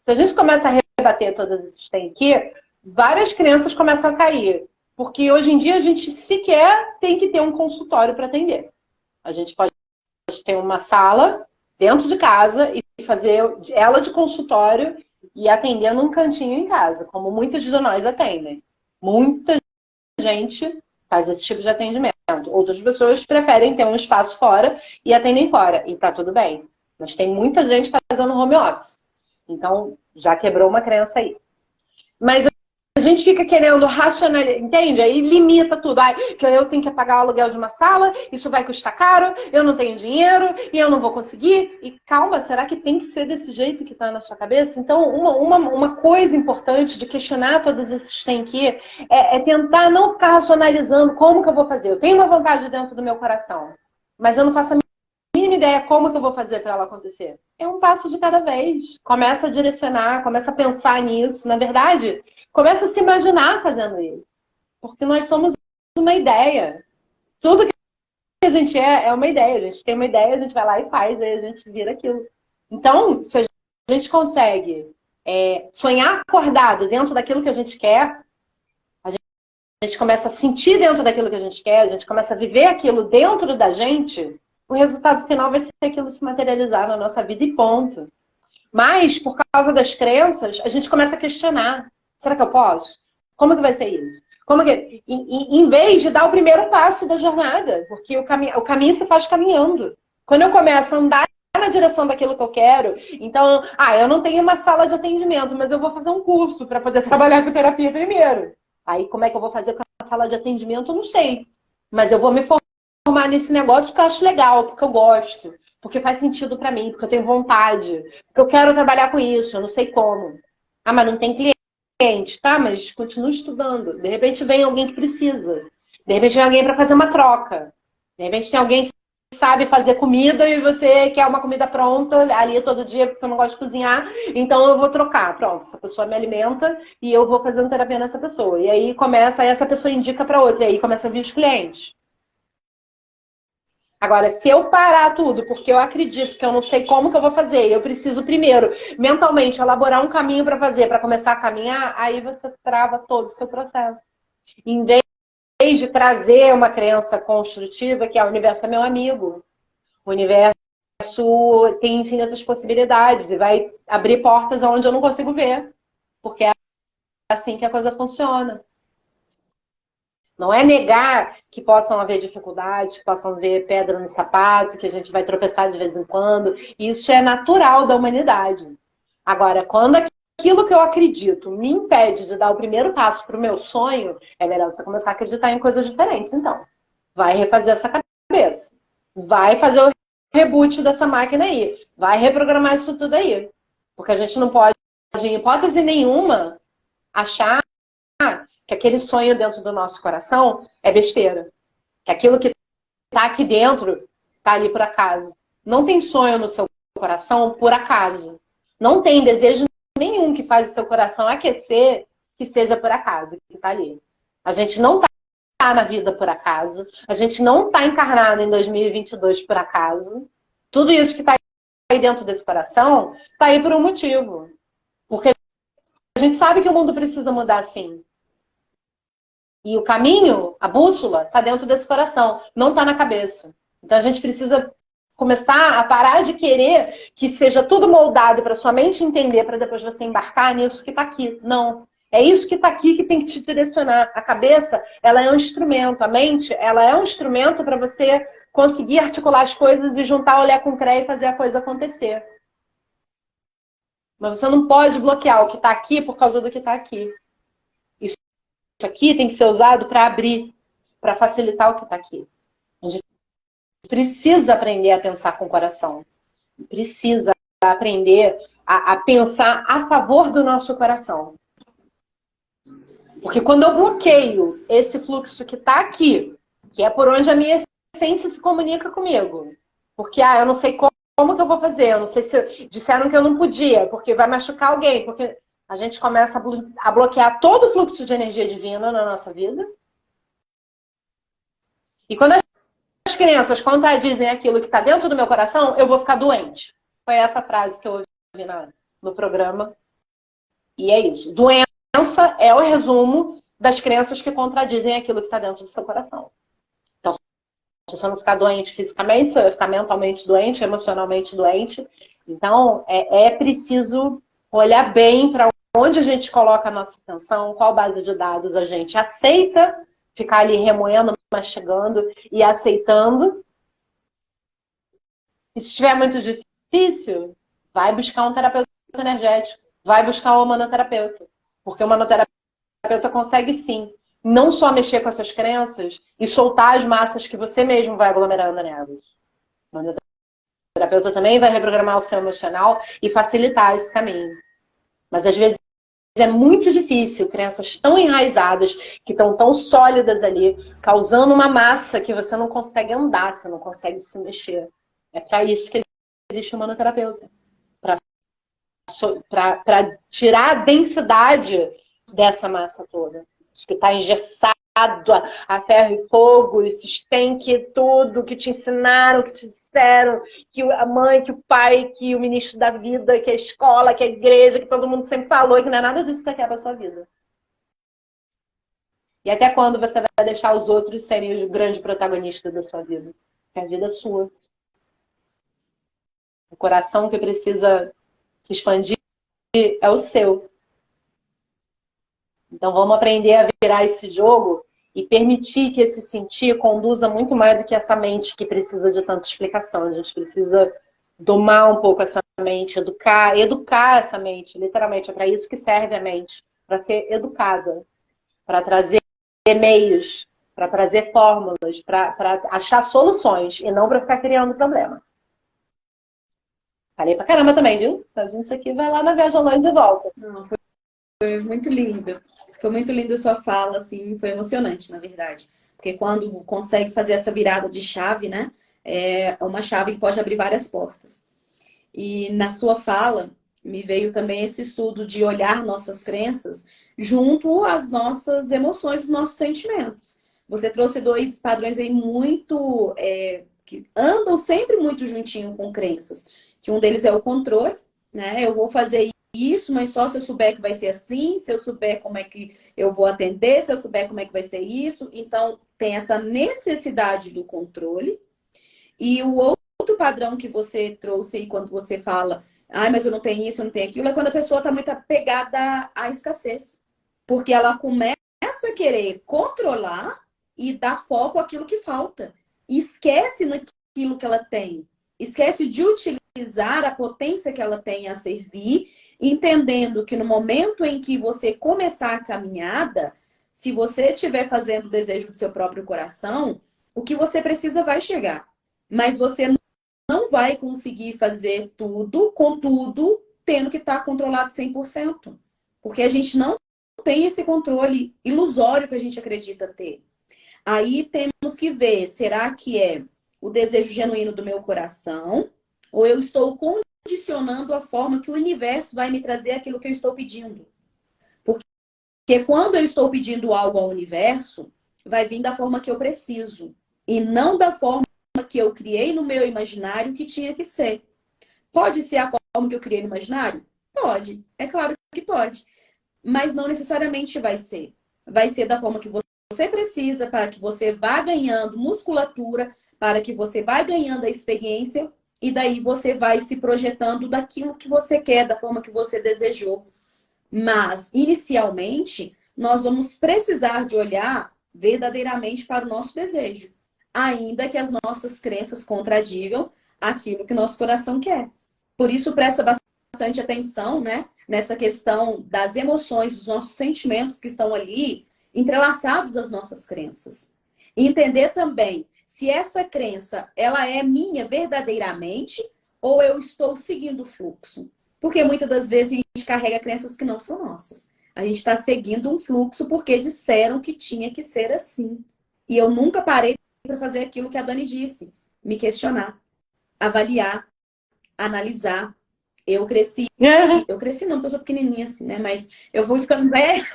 Se a gente começa a rebater todos esses tem que, várias crenças começam a cair. Porque hoje em dia a gente sequer tem que ter um consultório para atender. A gente pode ter uma sala dentro de casa e fazer ela de consultório e atender num cantinho em casa, como muitos de nós atendem. Muita gente faz esse tipo de atendimento. Outras pessoas preferem ter um espaço fora e atendem fora. E tá tudo bem. Mas tem muita gente fazendo home office. Então, já quebrou uma crença aí. Mas a gente fica querendo racionalizar, entende? Aí limita tudo. Que eu tenho que pagar o aluguel de uma sala, isso vai custar caro, eu não tenho dinheiro e eu não vou conseguir. E calma, será que tem que ser desse jeito que está na sua cabeça? Então, uma coisa importante de questionar todos esses tem que é tentar não ficar racionalizando como que eu vou fazer. Eu tenho uma vontade dentro do meu coração, mas eu não faço a mínima ideia como que eu vou fazer para ela acontecer. É um passo de cada vez. Começa a direcionar, começa a pensar nisso. Na verdade, começa a se imaginar fazendo isso. Porque nós somos uma ideia. Tudo que a gente é uma ideia. A gente tem uma ideia, a gente vai lá e faz, aí a gente vira aquilo. Então, se a gente consegue sonhar acordado dentro daquilo que a gente quer, a gente começa a sentir dentro daquilo que a gente quer, a gente começa a viver aquilo dentro da gente, o resultado final vai ser aquilo se materializar na nossa vida e ponto. Mas, por causa das crenças, a gente começa a questionar. Será que eu posso? Como que vai ser isso? Como que... Em vez de dar o primeiro passo da jornada, porque o caminho se faz caminhando. Quando eu começo a andar na direção daquilo que eu quero, então, eu não tenho uma sala de atendimento, mas eu vou fazer um curso para poder trabalhar com terapia primeiro. Aí, como é que eu vou fazer com a sala de atendimento? Eu não sei. Mas eu vou me formar nesse negócio porque eu acho legal, porque eu gosto, porque faz sentido para mim, porque eu tenho vontade, porque eu quero trabalhar com isso, eu não sei como. Mas não tem cliente, tá? Mas continua estudando. De repente vem alguém que precisa. De repente vem alguém para fazer uma troca. De repente tem alguém que sabe fazer comida e você quer uma comida pronta ali todo dia porque você não gosta de cozinhar, então eu vou trocar. Pronto, essa pessoa me alimenta e eu vou fazendo terapia nessa pessoa. E aí essa pessoa indica para outra, e aí começa a vir os clientes. Agora, se eu parar tudo, porque eu acredito que eu não sei como que eu vou fazer, eu preciso primeiro, mentalmente, elaborar um caminho para fazer, para começar a caminhar, aí você trava todo o seu processo. Em vez de trazer uma crença construtiva, que o universo é meu amigo. O universo tem infinitas possibilidades e vai abrir portas onde eu não consigo ver. Porque é assim que a coisa funciona. Não é negar que possam haver dificuldades, que possam haver pedra no sapato, que a gente vai tropeçar de vez em quando. Isso é natural da humanidade. Agora, quando aquilo que eu acredito me impede de dar o primeiro passo para o meu sonho, é melhor você começar a acreditar em coisas diferentes, então. Vai refazer essa cabeça. Vai fazer o reboot dessa máquina aí. vai reprogramar isso tudo aí. Porque a gente não pode, em hipótese nenhuma, achar que aquele sonho dentro do nosso coração é besteira. Que aquilo que está aqui dentro está ali por acaso. Não tem sonho no seu coração por acaso. Não tem desejo nenhum que faz o seu coração aquecer que seja por acaso, que está ali. A gente não está na vida por acaso. A gente não está encarnado em 2022 por acaso. Tudo isso que está aí dentro desse coração está aí por um motivo. Porque a gente sabe que o mundo precisa mudar sim. E o caminho, a bússola, está dentro desse coração, não está na cabeça. Então a gente precisa começar a parar de querer que seja tudo moldado para sua mente entender, para depois você embarcar nisso que está aqui. Não. É isso que está aqui que tem que te direcionar. A cabeça, ela é um instrumento. A mente, ela é um instrumento para você conseguir articular as coisas e juntar olhar com cré e fazer a coisa acontecer. Mas você não pode bloquear o que está aqui por causa do que está aqui. Isso aqui tem que ser usado para abrir, para facilitar o que está aqui. A gente precisa aprender a pensar com o coração. Precisa aprender a pensar a favor do nosso coração. Porque quando eu bloqueio esse fluxo que está aqui, que é por onde a minha essência se comunica comigo. Porque, eu não sei como que eu vou fazer, eu não sei se disseram que eu não podia, porque vai machucar alguém, porque a gente começa a bloquear todo o fluxo de energia divina na nossa vida. E quando as crianças contradizem aquilo que está dentro do meu coração, eu vou ficar doente. Foi essa frase que eu ouvi no programa. E é isso. Doença é o resumo das crenças que contradizem aquilo que está dentro do seu coração. Então, se você não ficar doente fisicamente, você vai ficar mentalmente doente, emocionalmente doente. Então, é preciso olhar bem para onde a gente coloca a nossa atenção, qual base de dados a gente aceita, ficar ali remoendo, mastigando e aceitando. E se estiver muito difícil, vai buscar um terapeuta energético, vai buscar um humanoterapeuta. Porque o humanoterapeuta consegue sim, não só mexer com essas crenças e soltar as massas que você mesmo vai aglomerando nelas. O humanoterapeuta também vai reprogramar o seu emocional e facilitar esse caminho. Mas às vezes é muito difícil, crenças tão enraizadas, que estão tão sólidas ali, causando uma massa que você não consegue andar, você não consegue se mexer. É para isso que existe o humanoterapeuta. Para tirar a densidade dessa massa toda. Isso que está engessado a ferro e fogo, esses tem que tudo que te ensinaram, que te disseram, que a mãe, que o pai, que o ministro da vida, que a escola, que a igreja, que todo mundo sempre falou, e que não é nada disso que você quer para sua vida. E até quando você vai deixar os outros serem o grande protagonista da sua vida? Porque a vida é sua. O coração que precisa se expandir é o seu. Então vamos aprender a virar esse jogo e permitir que esse sentir conduza muito mais do que essa mente que precisa de tanta explicação. A gente precisa domar um pouco essa mente, educar essa mente. Literalmente, é para isso que serve a mente. Para ser educada. Para trazer meios, para trazer fórmulas, para achar soluções e não para ficar criando problema. Falei pra caramba também, viu? A gente aqui vai lá na Viajalândia de volta. Não, foi muito lindo. Foi muito lindo a sua fala, assim, foi emocionante, na verdade. Porque quando consegue fazer essa virada de chave, né? É uma chave que pode abrir várias portas. E na sua fala, me veio também esse estudo de olhar nossas crenças junto às nossas emoções, os nossos sentimentos. Você trouxe dois padrões aí muito... que andam sempre muito juntinho com crenças. Que um deles é o controle, né? Eu vou fazer isso, mas só se eu souber que vai ser assim, se eu souber como é que eu vou atender, se eu souber como é que vai ser isso. Então, tem essa necessidade do controle. E o outro padrão que você trouxe aí quando você fala, mas eu não tenho isso, eu não tenho aquilo, é quando a pessoa está muito apegada à escassez. Porque ela começa a querer controlar e dar foco àquilo que falta. E esquece naquilo que ela tem. Esquece de utilizar a potência que ela tem a servir, entendendo que no momento em que você começar a caminhada, se você estiver fazendo o desejo do seu próprio coração, o que você precisa vai chegar. Mas você não vai conseguir fazer tudo, contudo, tendo que estar controlado 100%. Porque a gente não tem esse controle ilusório que a gente acredita ter. Aí temos que ver, será que é o desejo genuíno do meu coração ou eu estou condicionando a forma que o universo vai me trazer aquilo que eu estou pedindo? Porque quando eu estou pedindo algo ao universo, vai vir da forma que eu preciso e não da forma que eu criei no meu imaginário que tinha que ser. Pode ser a forma que eu criei no imaginário? Pode, é claro que pode. Mas não necessariamente vai ser. Vai ser da forma que você precisa para que você vá ganhando musculatura, para que você vá ganhando a experiência e daí você vai se projetando daquilo que você quer, da forma que você desejou. Mas, inicialmente, nós vamos precisar de olhar verdadeiramente para o nosso desejo, ainda que as nossas crenças contradigam aquilo que nosso coração quer. Por isso, presta bastante atenção, né, nessa questão das emoções, dos nossos sentimentos que estão ali entrelaçados às nossas crenças. E entender também se essa crença ela é minha verdadeiramente ou eu estou seguindo o fluxo. Porque muitas das vezes a gente carrega crenças que não são nossas. A gente está seguindo um fluxo porque disseram que tinha que ser assim. E eu nunca parei para fazer aquilo que a Dani disse. Me questionar, avaliar, analisar. Eu cresci não, porque eu sou pequenininha assim, né? Mas eu fui ficando velha.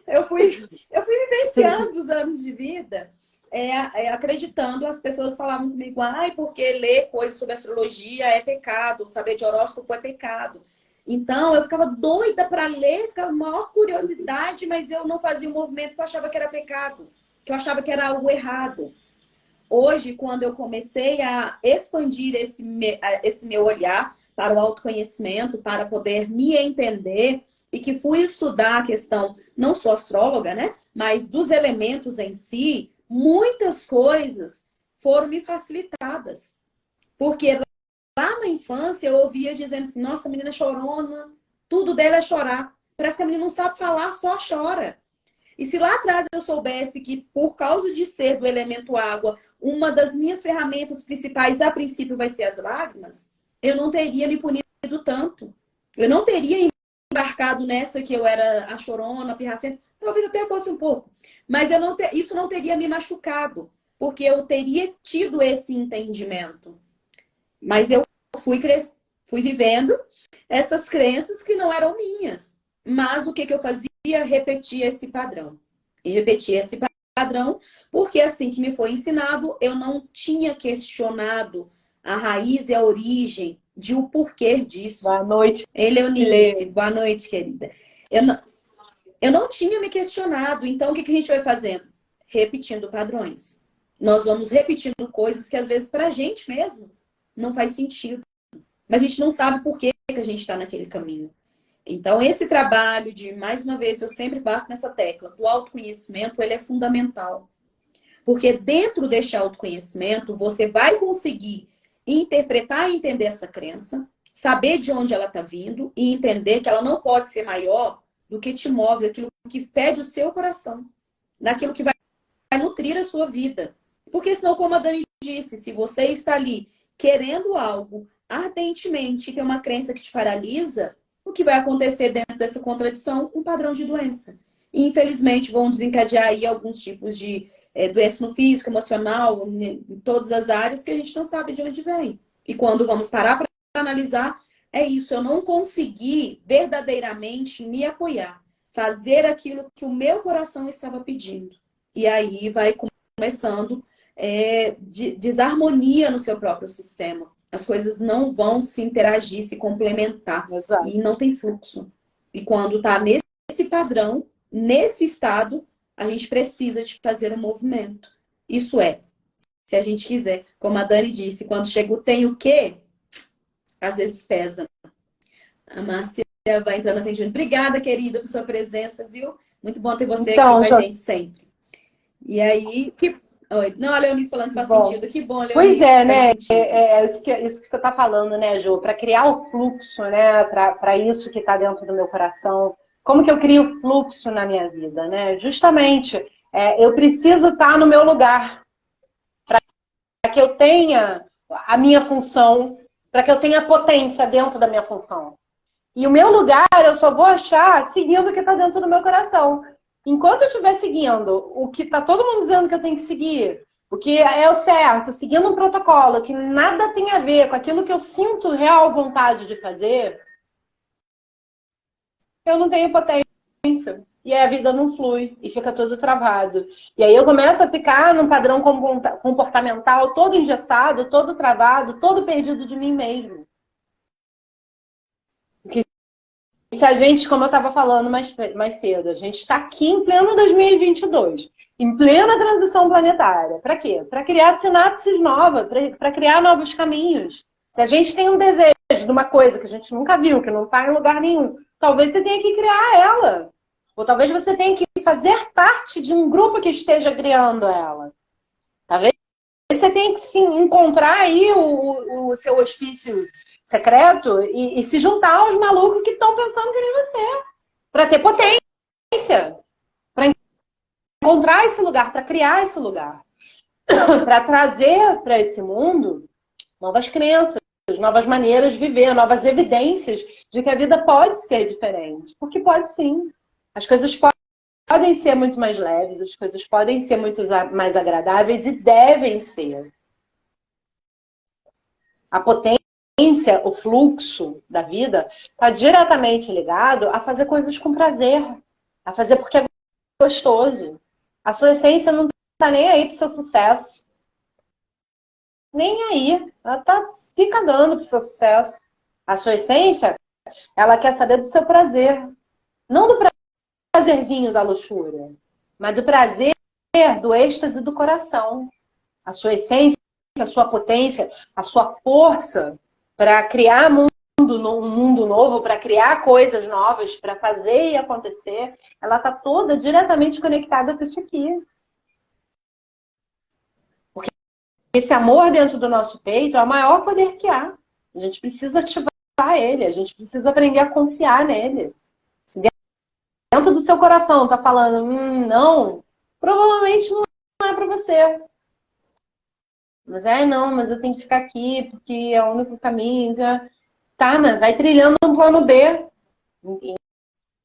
eu fui vivenciando os anos de vida, acreditando. As pessoas falavam comigo, ai, porque ler coisas sobre astrologia é pecado, saber de horóscopo é pecado. Então, eu ficava doida para ler, ficava com maior curiosidade, mas eu não fazia o movimento que eu achava que era pecado, que eu achava que era algo errado. Hoje, quando eu comecei a expandir esse meu olhar para o autoconhecimento, para poder me entender, e que fui estudar a questão, não sou astróloga, né? Mas dos elementos em si, muitas coisas foram me facilitadas. Porque lá na infância eu ouvia dizendo assim, nossa, a menina é chorona, tudo dela é chorar. Parece que a menina não sabe falar, só chora. E se lá atrás eu soubesse que, por causa de ser do elemento água, uma das minhas ferramentas principais, a princípio, vai ser as lágrimas, eu não teria me punido tanto. Eu não teria embarcado nessa que eu era a chorona, a pirracenta. Talvez até fosse um pouco. Mas isso não teria me machucado, porque eu teria tido esse entendimento. Mas eu fui vivendo essas crenças que não eram minhas. Mas o que eu fazia? Repetia esse padrão. E repetia esse padrão porque assim que me foi ensinado, eu não tinha questionado a raiz e a origem de o porquê disso. Boa noite. Leonice, boa noite, querida. Eu não tinha me questionado. Então, o que a gente vai fazendo? Repetindo padrões. Nós vamos repetindo coisas que, às vezes, para a gente mesmo, não faz sentido. Mas a gente não sabe por que a gente está naquele caminho. Então, esse trabalho de, mais uma vez, eu sempre bato nessa tecla, do autoconhecimento, ele é fundamental. Porque dentro deste autoconhecimento, você vai conseguir interpretar e entender essa crença, saber de onde ela está vindo e entender que ela não pode ser maior do que te move, daquilo que pede o seu coração, daquilo que vai nutrir a sua vida. Porque senão, como a Dani disse, se você está ali querendo algo ardentemente, tem uma crença que te paralisa, o que vai acontecer dentro dessa contradição? Um padrão de doença. E, infelizmente, vão desencadear aí alguns tipos de doença no físico, emocional, em todas as áreas que a gente não sabe de onde vem. E quando vamos parar para analisar, é isso. Eu não consegui verdadeiramente me apoiar, fazer aquilo que o meu coração estava pedindo. E aí vai começando desarmonia no seu próprio sistema. As coisas não vão se interagir, se complementar. Exato. E não tem fluxo. E quando está nesse padrão, nesse estado, a gente precisa de fazer um movimento. Isso é, se a gente quiser, como a Dani disse, quando chega o tem o quê, às vezes pesa. A Márcia vai entrando no atendimento. Obrigada, querida, por sua presença, viu? Muito bom ter você aqui com a gente sempre. E aí, Oi. Não, a Leonice falando que faz sentido. Que bom, Leonice. Pois é, né? Isso que você está falando, né, Jô? Para criar o fluxo, né? Para isso que está dentro do meu coração. Como que eu crio fluxo na minha vida, né? Justamente, eu preciso estar no meu lugar. Para que eu tenha a minha função, para que eu tenha potência dentro da minha função. E o meu lugar eu só vou achar seguindo o que está dentro do meu coração. Enquanto eu estiver seguindo o que está todo mundo dizendo que eu tenho que seguir, o que é o certo, seguindo um protocolo que nada tem a ver com aquilo que eu sinto real vontade de fazer, eu não tenho potência. E aí a vida não flui e fica tudo travado. E aí eu começo a ficar num padrão comportamental todo engessado, todo travado, todo perdido de mim mesmo. Porque se a gente, como eu estava falando mais cedo, a gente está aqui em pleno 2022, em plena transição planetária. Para quê? Para criar sinapses novas, para criar novos caminhos. Se a gente tem um desejo de uma coisa que a gente nunca viu, que não está em lugar nenhum, talvez você tenha que criar ela. Ou talvez você tenha que fazer parte de um grupo que esteja criando ela. Talvez você tenha que sim, encontrar aí o seu hospício secreto e se juntar aos malucos que estão pensando que nem você. Para ter potência. Para encontrar esse lugar, para criar esse lugar. Para trazer para esse mundo novas crenças, novas maneiras de viver, novas evidências de que a vida pode ser diferente. Porque pode sim. As coisas podem ser muito mais leves, as coisas podem ser muito mais agradáveis e devem ser. A potência, o fluxo da vida está diretamente ligado a fazer coisas com prazer, a fazer porque é gostoso. A sua essência não está nem aí para o seu sucesso. Nem aí. Ela está se cagando para o seu sucesso. A sua essência, ela quer saber do seu prazer. Não do prazerzinho da luxúria, mas do prazer, do êxtase do coração. A sua essência, a sua potência, a sua força para criar um mundo novo, para criar coisas novas, para fazer e acontecer, ela está toda diretamente conectada com isso aqui. Porque esse amor dentro do nosso peito é o maior poder que há. A gente precisa ativar ele, a gente precisa aprender a confiar nele. Se dentro do seu coração tá falando, não, provavelmente não é para você. Mas não, mas eu tenho que ficar aqui porque é o único caminho. Tá, mas vai trilhando um plano B.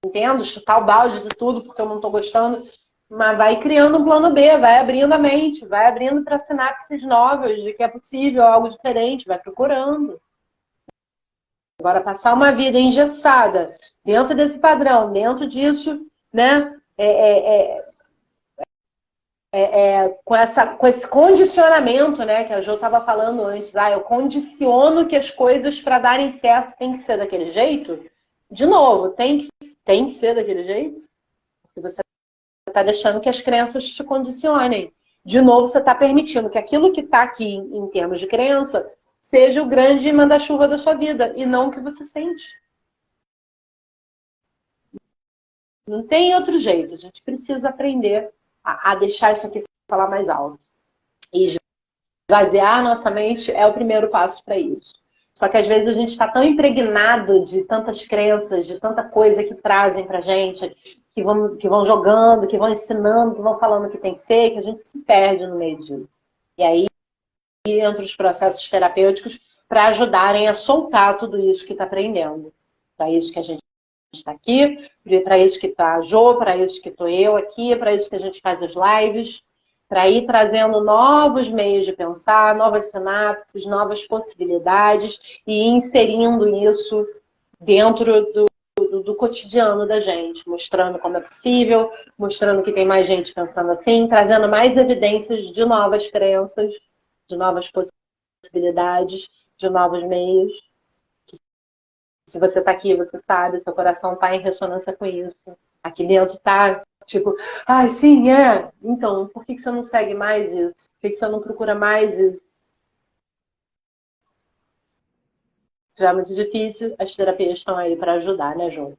Entendo, chutar o balde de tudo porque eu não tô gostando. Mas vai criando um plano B, vai abrindo a mente, vai abrindo para sinapses novas de que é possível algo diferente, vai procurando. Agora, passar uma vida engessada dentro desse padrão, dentro disso, né? Com esse condicionamento, né? Que a Jo estava falando antes. Eu condiciono que as coisas para darem certo tem que ser daquele jeito. De novo, tem que ser daquele jeito. Porque você está deixando que as crenças te condicionem. De novo, você está permitindo que aquilo que está aqui em termos de crença seja o grande manda-chuva da sua vida e não o que você sente. Não tem outro jeito. A gente precisa aprender a deixar isso aqui falar mais alto. E esvaziar nossa mente é o primeiro passo para isso. Só que às vezes a gente está tão impregnado de tantas crenças, de tanta coisa que trazem pra gente, que vão jogando, que vão ensinando, que vão falando o que tem que ser, que a gente se perde no meio disso. E aí entra os processos terapêuticos para ajudarem a soltar tudo isso que está aprendendo. Para isso que a gente está aqui, para isso que está a Jo, para isso que estou eu aqui, para isso que a gente faz as lives, para ir trazendo novos meios de pensar, novas sinapses, novas possibilidades e inserindo isso dentro do cotidiano da gente, mostrando como é possível, mostrando que tem mais gente pensando assim, trazendo mais evidências de novas crenças, de novas possibilidades, de novos meios. Se você está aqui, você sabe, seu coração está em ressonância com isso. Aqui dentro está, tipo, sim, é. Então, por que você não segue mais isso? Por que você não procura mais isso? Já é muito difícil, as terapias estão aí para ajudar, né, João?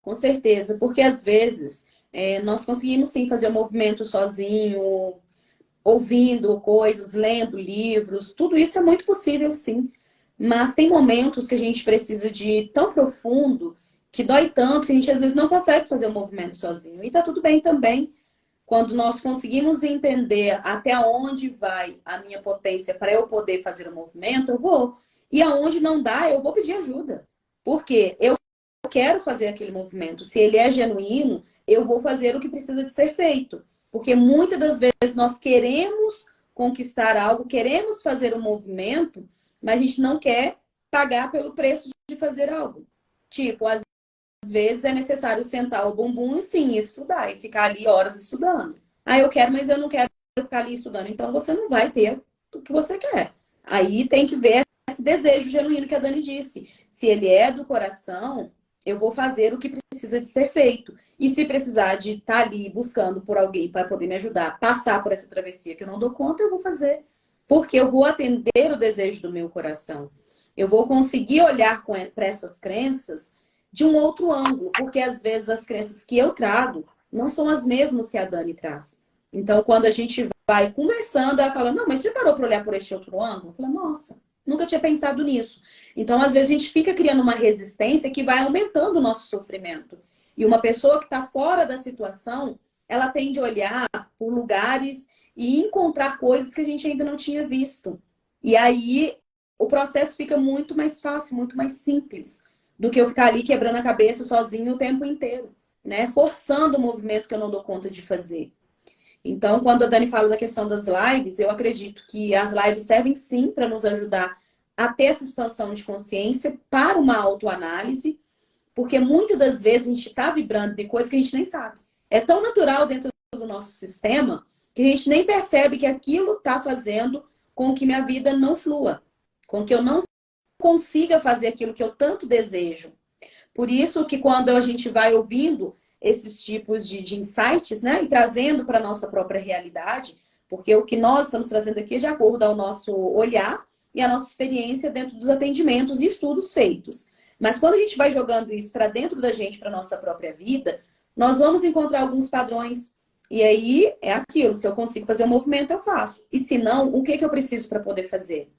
Com certeza, porque às vezes nós conseguimos sim fazer o movimento sozinho, ouvindo coisas, lendo livros, tudo isso é muito possível sim. Mas tem momentos que a gente precisa de ir tão profundo, que dói tanto, que a gente às vezes não consegue fazer o movimento sozinho. E tá tudo bem também. quando nós conseguimos entender até onde vai a minha potência para eu poder fazer o movimento, eu vou. E aonde não dá, eu vou pedir ajuda. Porque eu quero fazer aquele movimento. Se ele é genuíno, eu vou fazer o que precisa de ser feito. Porque muitas das vezes nós queremos conquistar algo, queremos fazer um movimento, mas a gente não quer pagar pelo preço de fazer algo. Tipo, às vezes é necessário sentar o bumbum e sim, estudar e ficar ali horas estudando. Ah, eu quero, mas eu não quero ficar ali estudando. Então você não vai ter o que você quer. Aí tem que ver esse desejo genuíno que a Dani disse. Se ele é do coração, eu vou fazer o que precisa de ser feito. E se precisar de estar ali buscando por alguém para poder me ajudar a passar por essa travessia que eu não dou conta, eu vou fazer. Porque eu vou atender o desejo do meu coração. Eu vou conseguir olhar para essas crenças de um outro ângulo. Porque às vezes as crenças que eu trago não são as mesmas que a Dani traz. Então, quando a gente vai conversando, ela fala, não, mas você parou para olhar por este outro ângulo? Eu falo, nossa, nunca tinha pensado nisso. Então, às vezes, a gente fica criando uma resistência que vai aumentando o nosso sofrimento. E uma pessoa que está fora da situação, ela tende a olhar por lugares e encontrar coisas que a gente ainda não tinha visto. E aí, o processo fica muito mais fácil, muito mais simples do que eu ficar ali quebrando a cabeça sozinho o tempo inteiro, né? Forçando o movimento que eu não dou conta de fazer. Então, quando a Dani fala da questão das lives, eu acredito que as lives servem sim para nos ajudar a ter essa expansão de consciência para uma autoanálise, porque muitas das vezes a gente está vibrando de coisas que a gente nem sabe. É tão natural dentro do nosso sistema que a gente nem percebe que aquilo está fazendo com que minha vida não flua, com que eu não consiga fazer aquilo que eu tanto desejo. Por isso que quando a gente vai ouvindo esses tipos de insights, né, e trazendo para a nossa própria realidade, porque o que nós estamos trazendo aqui é de acordo ao nosso olhar e a nossa experiência dentro dos atendimentos e estudos feitos. Mas quando a gente vai jogando isso para dentro da gente, para a nossa própria vida, nós vamos encontrar alguns padrões. E aí é aquilo, se eu consigo fazer um movimento, eu faço. E se não, o que eu preciso para poder fazer?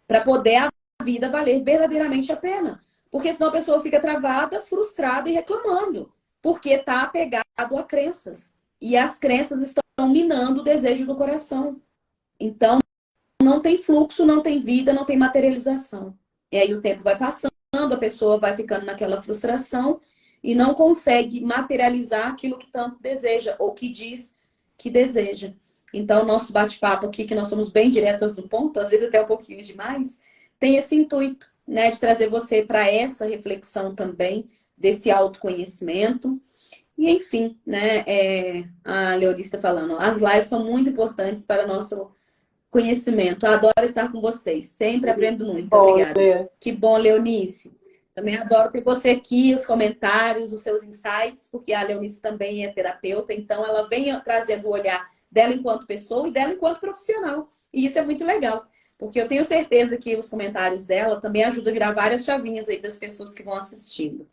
Para poder a vida valer verdadeiramente a pena. Porque senão a pessoa fica travada, frustrada e reclamando. Porque está apegado a crenças. E as crenças estão minando o desejo do coração. Então, não tem fluxo, não tem vida, não tem materialização. E aí o tempo vai passando, a pessoa vai ficando naquela frustração e não consegue materializar aquilo que tanto deseja ou que diz que deseja. Então, nosso bate-papo aqui, que nós somos bem diretas no ponto, às vezes até um pouquinho demais, tem esse intuito, né, de trazer você para essa reflexão também, desse autoconhecimento. E, enfim, né, a Leonista falando, as lives são muito importantes para o nosso conhecimento. Eu adoro estar com vocês. Sempre aprendo muito. Obrigada. Que bom, Leonice. Também adoro ter você aqui, os comentários, os seus insights, porque a Leonice também é terapeuta, então ela vem trazendo o olhar dela enquanto pessoa e dela enquanto profissional. E isso é muito legal, porque eu tenho certeza que os comentários dela também ajudam a virar várias chavinhas aí das pessoas que vão assistindo.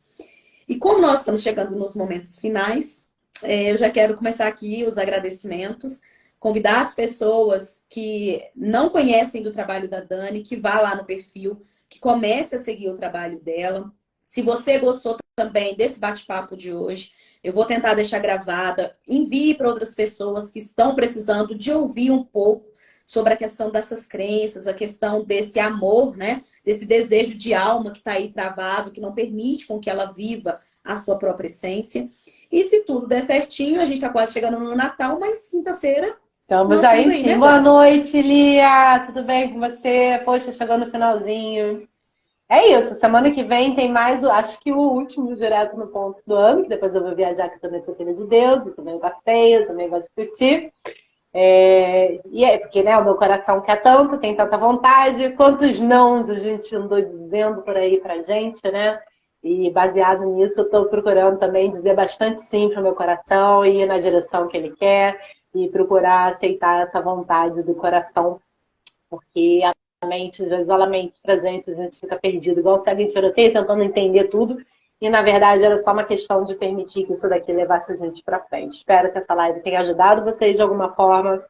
E como nós estamos chegando nos momentos finais, eu já quero começar aqui os agradecimentos, convidar as pessoas que não conhecem do trabalho da Dani, que vá lá no perfil, que comece a seguir o trabalho dela. Se você gostou também desse bate-papo de hoje, eu vou tentar deixar gravada, envie para outras pessoas que estão precisando de ouvir um pouco sobre a questão dessas crenças, a questão desse amor, né? Desse desejo de alma que está aí travado, que não permite com que ela viva a sua própria essência. E se tudo der certinho, a gente está quase chegando no Natal, mas quinta-feira estamos aí sim. Né, boa noite, Lia. Tudo bem com você? Poxa, chegando no finalzinho. É isso. Semana que vem tem mais, acho que o último direto no ponto do ano, que depois eu vou viajar, que eu também sou filha de Deus, eu também passeio, também gosto de curtir. E é porque, né, o meu coração quer tanto, tem tanta vontade. Quantos nãos a gente andou dizendo por aí pra gente, né? E baseado nisso, eu tô procurando também dizer bastante sim pro meu coração e ir na direção que ele quer. E procurar aceitar essa vontade do coração, porque a mente, às vezes, ela mente pra gente, a gente fica perdido, igual segue em tiroteio, tentando entender tudo, e na verdade era só uma questão de permitir que isso daqui levasse a gente pra frente. Espero que essa live tenha ajudado vocês de alguma forma.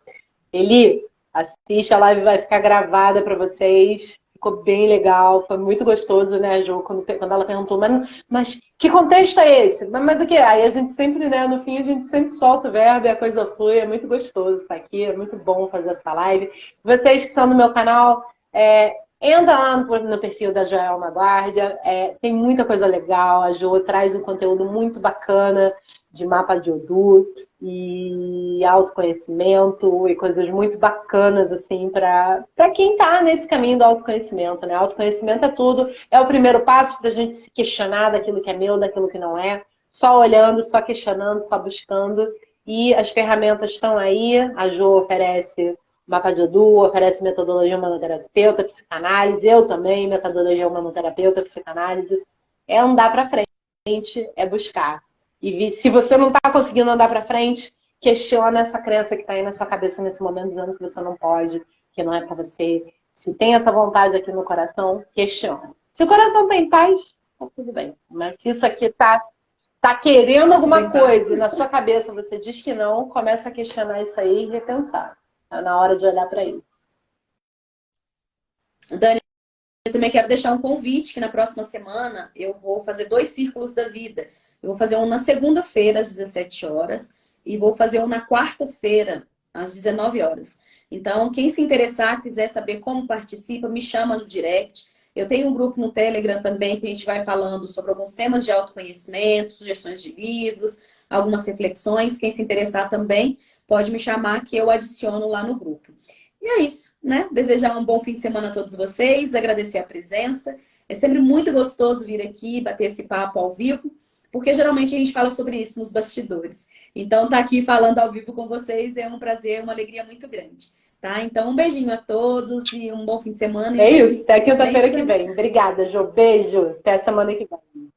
Eli, assiste, a live vai ficar gravada pra vocês, ficou bem legal, foi muito gostoso, né, Jo, quando ela perguntou, mas que contexto é esse? Mas do que? Aí a gente sempre, né, no fim a gente sempre solta o verbo e a coisa flui, é muito gostoso estar aqui, é muito bom fazer essa live. Vocês que são do meu canal, entra lá no perfil da Joelma Guardia, tem muita coisa legal, a Jo traz um conteúdo muito bacana, de mapa de Odoo e autoconhecimento e coisas muito bacanas, assim, para quem está nesse caminho do autoconhecimento, né? Autoconhecimento é tudo, é o primeiro passo para a gente se questionar daquilo que é meu, daquilo que não é, só olhando, só questionando, só buscando, e as ferramentas estão aí, a Jo oferece mapa de Odoo, oferece metodologia humanoterapeuta, psicanálise, eu também, metodologia humanoterapeuta, psicanálise, é andar para frente, é buscar. E se você não está conseguindo andar para frente, questiona essa crença que está aí na sua cabeça nesse momento, dizendo que você não pode, que não é para você. Se tem essa vontade aqui no coração, questiona. Se o coração tem paz, tá tudo bem. Mas se isso aqui tá querendo alguma coisa e na sua cabeça você diz que não, começa a questionar isso aí e repensar. Tá na hora de olhar para isso. Dani, eu também quero deixar um convite que na próxima semana eu vou fazer 2 círculos da vida. Eu vou fazer um na segunda-feira, às 17 horas, e vou fazer um na quarta-feira, às 19 horas. Então, quem se interessar, quiser saber como participa, me chama no direct. Eu tenho um grupo no Telegram também, que a gente vai falando sobre alguns temas de autoconhecimento, sugestões de livros, algumas reflexões. Quem se interessar também, pode me chamar que eu adiciono lá no grupo. E é isso, né? Desejar um bom fim de semana a todos vocês, agradecer a presença. É sempre muito gostoso vir aqui, bater esse papo ao vivo, porque geralmente a gente fala sobre isso nos bastidores. Então, estar aqui falando ao vivo com vocês é um prazer, uma alegria muito grande. Tá? Então, um beijinho a todos e um bom fim de semana. É isso, até quinta-feira que vem. Obrigada, Jo. Beijo. Até semana que vem.